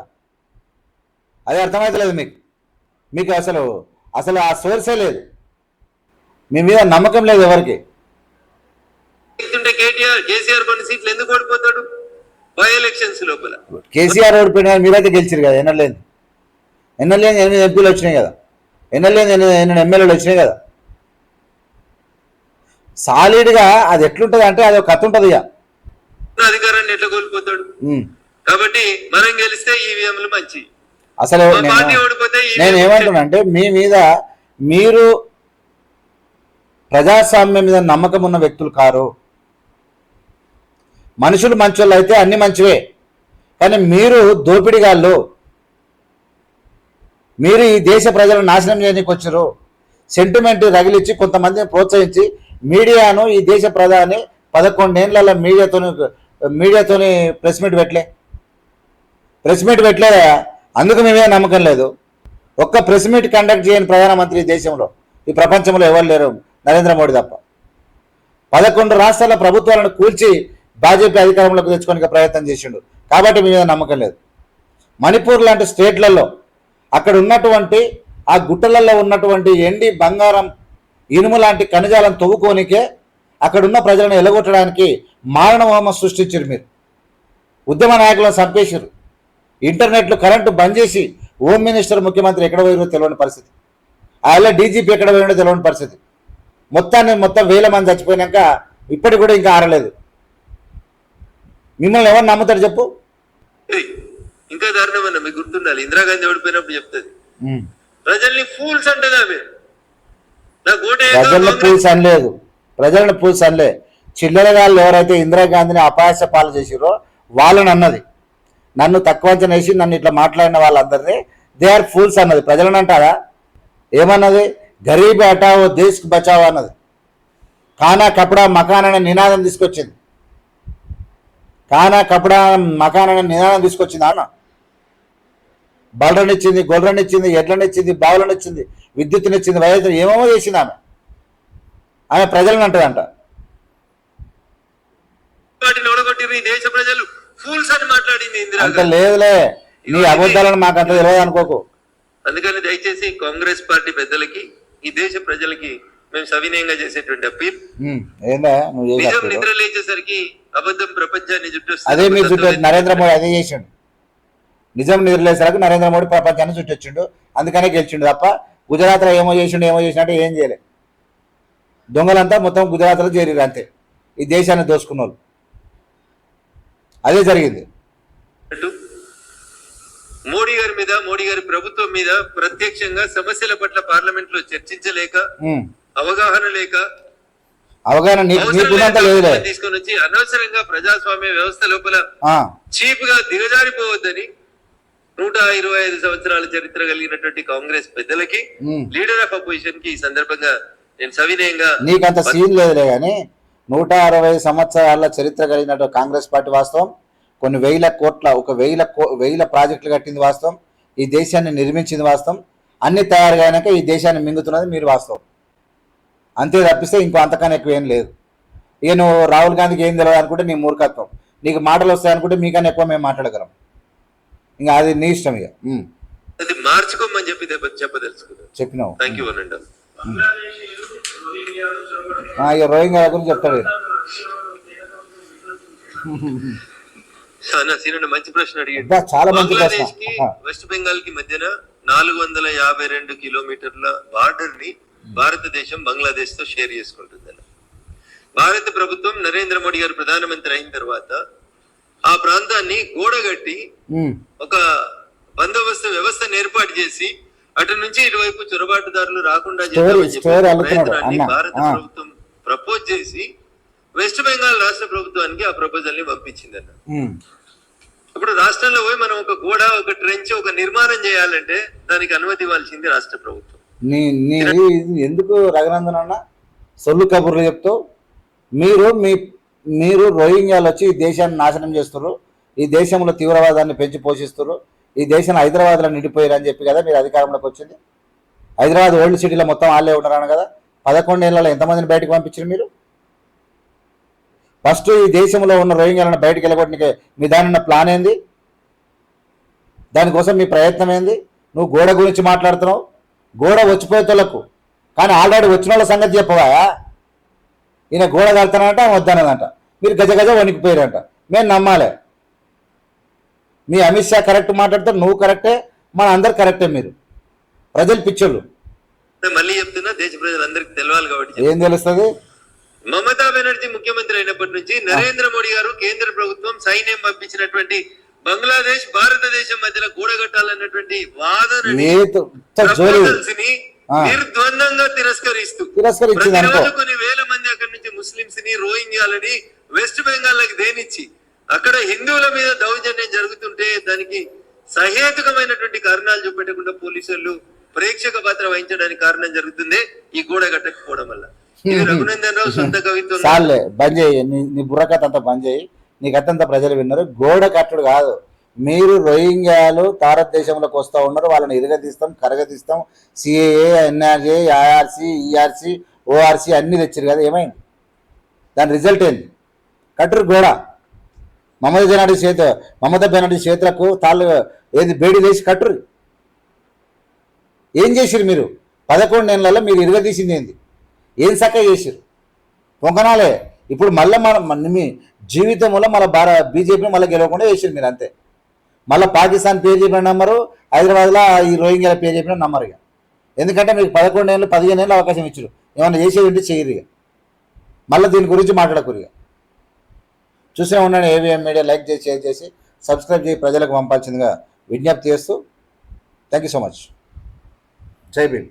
అది అర్థమవుతలేదు మీకు అసలు ఆ సోర్సే లేదు, మీ మీద నమ్మకం లేదు ఎవరికి. కేసీఆర్ కొన్ని సీట్లు ఎందుకు ఓడిపోతాడు బై ఎలక్షన్స్ లోపల? కేసీఆర్ ఓడిపోయినా మీరైతే గెలిచారు కదా. ఎన్నలేని 8 ఎంపీలు వచ్చినాయి కదా, ఎన్నలేని 8 ఎమ్మెల్యేలు వచ్చినాయి కదా. సాలిడ్గా అది ఎట్లుంటది అంటే అది ఒక కథ ఉంటుంది ఇక. అధికారాన్ని ఎట్లా కోల్పోతాడు? కాబట్టి మనం గెలిస్తే ఈవీఎంలు మంచి. అసలు నేను ఏమంటున్నా అంటే మీ మీద మీరు ప్రజాస్వామ్యం మీద నమ్మకం ఉన్న వ్యక్తులు కారు. మనుషులు మంచోళ్ళు అయితే అన్ని మంచివే, కానీ మీరు దోపిడిగాళ్ళు. మీరు ఈ దేశ ప్రజలను నాశనం చేయడానికి వచ్చారు. సెంటిమెంట్ రగిలిచ్చి కొంతమందిని ప్రోత్సహించి మీడియాను ఈ దేశ ప్రధాని 11 ఏళ్ల మీడియాతోని ప్రెస్ మీట్ పెట్టలేదా? అందుకు మేమే నమ్మకం లేదు. ఒక్క ప్రెస్ మీట్ కండక్ట్ చేయని ప్రధానమంత్రి ఈ దేశంలో ఈ ప్రపంచంలో ఎవరు లేరు, నరేంద్ర మోడీ తప్ప. 11 రాష్ట్రాల ప్రభుత్వాలను కూల్చి బీజేపీ అధికారంలోకి తెచ్చుకోనికి ప్రయత్నం చేసిండు. కాబట్టి మీ మీద నమ్మకం లేదు. మణిపూర్ లాంటి స్టేట్లలో అక్కడ ఉన్నటువంటి ఆ గుట్టలలో ఉన్నటువంటి ఎండి బంగారం ఇనుము లాంటి ఖనిజాలను తవ్వుకోనికే అక్కడున్న ప్రజలను ఎలగొట్టడానికి మారణ హోమం సృష్టించారు. మీరు ఉద్యమ నాయకులను చంపేశారు. ఇంటర్నెట్లో కరెంటు బంద్ చేసి హోమ్ మినిస్టర్ ముఖ్యమంత్రి ఎక్కడ పోయారో తెలియని పరిస్థితి, ఆయన డీజీపీ ఎక్కడ పోయారో తెలియని పరిస్థితి. మొత్తం 1000 మంది చచ్చిపోయినాక ఇప్పటికి కూడా ఇంకా ఆరలేదు. మిమ్మల్ని ఎవరు నమ్ముతారు చెప్పు? ఇంకా దారుణమన్నా మీకు గుర్తుండాలి, ఇందిరాగాంధీ ఓడిపోయినప్పుడు చెప్తుంది ప్రజల్ని ఫూల్స్ అంటది ఆమె. ప్రజలను ఫూల్స్ అనలే. చిల్లరగాళ్ళు ఎవరైతే ఇందిరాగాంధీని అపహాస్య పాలు చేసిరో వాళ్ళని అన్నది. నన్ను తక్కువ అంచనా వేసి నన్ను ఇట్లా మాట్లాడిన వాళ్ళందరినీ దే ఆర్ ఫూల్స్ అన్నది. ప్రజలను అంటారా? ఏమన్నది? గరీబ్ హటావో దేశ్ బచావో అన్నది. ఖానా కపడా మకాన్ అనే నినాదం తీసుకొచ్చింది. ఖానా కపడా మకాన్ అనే నినాదం తీసుకొచ్చింది. అన్న బలరనిచ్చింది, గొర్రెనిచ్చింది, ఎడ్లనిచ్చింది, బావులనిచ్చింది, విద్యుత్తునిచ్చింది, వైద్యులు ఏమేమో చేసింది ఆమె ప్రజలను అంటదంట. అంత లేదులే, నీ అబద్ధాలను మాకు అంత తెలియదు అనుకోకు. అందుకని దయచేసి కాంగ్రెస్ పార్టీ పెద్దలకి, ఈ దేశ ప్రజలకి మేము సవినయంగా చేసేటువంటి అప్పీల్, నిజం నిద్ర లేచేసరికి అబద్ధం ప్రపంచాన్ని చుట్టూ అదే మీరు చుట్టూ నరేంద్ర మోడీ అదే చేసిండు. నిజం నిద్రలేసరికి నరేంద్ర మోడీ ప్రపంచాన్ని చుట్టొచ్చిండు, అందుకనే గెలిచిండు తప్ప గుజరాత్లో ఏమో చేసినట్టు ఏం చేయలే. దొంగలంతా మొత్తం గుజరాత్లో చేరిరు అంతే, ఈ దేశాన్ని దోసుకున్న వాళ్ళు. అదే జరిగింది. మోడీ గారి మీద, మోడీ గారి ప్రభుత్వం మీద ప్రత్యక్షంగా సమస్యల పట్ల పార్లమెంట్ లో చర్చించలేక, అవగాహన తీసుకొని వచ్చి అనవసరంగా ప్రజాస్వామ్య వ్యవస్థ లోపల చీప్ గా దిగజారిపోవద్దని 125 సంవత్సరాల చరిత్ర కలిగినటువంటి కాంగ్రెస్ పెద్దలకి, లీడర్ ఆఫ్ అపోజిషన్ కి ఈ సందర్భంగా నేను సవినయంగా. నీకంత సీన్ లేదులే కానీ 160 సంవత్సరాల చరిత్ర కలిగినటువంటి కాంగ్రెస్ పార్టీ వాస్తవం. కొన్ని 1000 కోట్ల 1000 ప్రాజెక్టులు కట్టింది వాస్తవం. ఈ దేశాన్ని నిర్మించింది వాస్తవం. అన్ని తయారుగా అయినాక ఈ దేశాన్ని మింగుతున్నది మీరు వాస్తవం. అంతే తప్పిస్తే ఇంకో అంతకన్నా ఎక్కువ ఏం లేదు. ఇక నువ్వు రాహుల్ గాంధీకి ఏం తెలియదు అనుకుంటే నీ మూర్ఖత్వం. నీకు మాటలు వస్తాయనుకుంటే మీకన్నా ఎక్కువ మేము మాట్లాడగలం. ఇంకా అది నీ ఇష్టం. ఇక అది మార్చుకోమని చెప్పదలుచుకున్నాను. చెప్పినావు. Thank you. ఇక రోహింగ్యా గురించి చెప్తాడు. మంచి ప్రశ్న అడిగాడు. చాలా మంచి ప్రశ్న. వెస్ట్ బెంగాల్ కి మధ్యన 452 కిలోమీటర్ల బార్డర్ ని భారతదేశం బంగ్లాదేశ్ తో షేర్ చేసుకుంటుందని భారత ప్రభుత్వం నరేంద్ర మోడీ గారు ప్రధానమంత్రి అయిన తర్వాత ఆ ప్రాంతాన్ని గోడగట్టి ఒక బందోబస్తు వ్యవస్థను ఏర్పాటు చేసి అటు నుంచి ఇటువైపు చొరబాటుదారులు రాకుండా ప్రయత్నాన్ని భారత ప్రభుత్వం ప్రపోజ్ చేసి వెస్ట్ బెంగాల్ రాష్ట్ర ప్రభుత్వానికి ఆ ప్రపోజల్ ని పంపించిందన్న. ఇప్పుడు రాష్ట్రంలో పోయి మనం ఒక గోడ, ఒక ట్రెంచ్, ఒక నిర్మాణం చేయాలంటే దానికి అనుమతి ఇవ్వాల్సింది రాష్ట్ర ప్రభుత్వం. ఎందుకు రఘునందన్ అన్న సొల్లు కబుర్లు చెప్తావు? మీరు రోహింగ్యాలు వచ్చి ఈ దేశాన్ని నాశనం చేస్తున్నారు, ఈ దేశంలో తీవ్రవాదాన్ని పెంచి పోషిస్తున్నారు, ఈ దేశాన్ని హైదరాబాద్లో నిండిపోయారు అని చెప్పి కదా మీరు అధికారంలోకి వచ్చింది. హైదరాబాద్ ఓల్డ్ సిటీలో మొత్తం వాళ్ళే ఉంటారని కదా. 11 ఏళ్లలో ఎంతమందిని బయటకు పంపించారు మీరు? ఫస్ట్ ఈ దేశంలో ఉన్న రోహింగ్యాలను బయటకు వెళ్ళగొట్టడానికి మీ దాని ప్లాన్ ఏంది? దానికోసం మీ ప్రయత్నం ఏంది? నువ్వు గోడ గురించి మాట్లాడుతున్నావు. గోడ వచ్చిపోయేతోళ్లకు, కానీ ఆల్రెడీ వచ్చిన వాళ్ళ సంగతి చెప్పవా? ఈయన గోడ కడతానంట, వద్దనదంట. మీరు గజ వణికిపోయారంట. మేము నమ్మాలి. మీ అమిత్ షా కరెక్ట్ మాట్లాడతారు, నువ్వు కరెక్టే, మన అందరు కరెక్టే. మీరు ప్రజలు పిచ్చోళ్ళు. మళ్ళీ చెప్తున్నా, దేశ ప్రజలందరికీ తెలవాలి కాబట్టి. ఏం తెలుస్తుంది? మమతా బెనర్జీ ముఖ్యమంత్రి అయినప్పటి నుంచి నరేంద్ర మోడీ గారు కేంద్ర ప్రభుత్వం సైన్యం పంపించినటువంటి బంగ్లాదేశ్ భారతదేశం మధ్యలో గూడగట్టాలన్నటువంటి వాదనని నిర్ద్వందంగా తిరస్కరిస్తూ ప్రతిరోజు కొన్ని వేల మంది అక్కడి నుంచి ముస్లింస్ ని, రోహింగ్యాలని వెస్ట్ బెంగాల్ కి దేనిచ్చి అక్కడ హిందువుల మీద దౌర్జన్యం జరుగుతుంటే దానికి సహేతుకమైనటువంటి కారణాలు చూపెట్టకుండా పోలీసులు ప్రేక్షక పాత్ర వహించడానికి కారణం జరుగుతుంది ఈ గోడ కట్టకపోవడం వల్ల. ఇది రఘునందన్ రావు సొంత కవిత్వం. చాలే, బంద్ చేయి, నీ బుర్రకథ అంతా బంద్ చేయి. నీ కథంతా ప్రజలు విన్నారు. గోడ కట్టుడు కాదు, మీరు రోహింగ్యాలు భారతదేశంలోకి వస్తూ ఉన్నారు, వాళ్ళని ఇరగదీస్తాం, కరగదీస్తాం, CAA, NRA, IRC, ERC, ORC అన్నీ తెచ్చారు కదా, ఏమైంది? దాని రిజల్ట్ ఏంది? కట్టురు గోడ. మమతా బెనర్జీ చేతులకు తాళ్ళు ఏది బేడి వేసి కట్టురు. ఏం చేసిరు మీరు? 11 నెలలలో మీరు ఇరగదీసింది ఏంది? ఏం చక్కగా చేసిరు? పొంగనాలే. ఇప్పుడు మళ్ళీ మీ జీవితంలో మళ్ళీ బీజేపీని మళ్ళీ గెలవకుండా చేసిరు మీరు, అంతే. మళ్ళీ పాకిస్తాన్ పేరు చెప్పిన నమ్మరు, హైదరాబాద్లో ఈ రోహింగ్యాల పేరు చెప్పిన నమ్మరు. ఇక ఎందుకంటే మీకు 11 ఏళ్ళు 15 ఏళ్ళు అవకాశం ఇచ్చారు. ఏమన్నా చేసేది ఉంటే చేయరు. ఇక మళ్ళీ దీని గురించి మాట్లాడకూరు. ఇక చూసే ఉండండి. ఏవిఎం మీడియా లైక్ చేసి, షేర్ చేసి, సబ్స్క్రైబ్ చేసి ప్రజలకు పంపాల్సిందిగా విజ్ఞప్తి చేస్తూ, థ్యాంక్ యూ సో మచ్. జై భీమ్.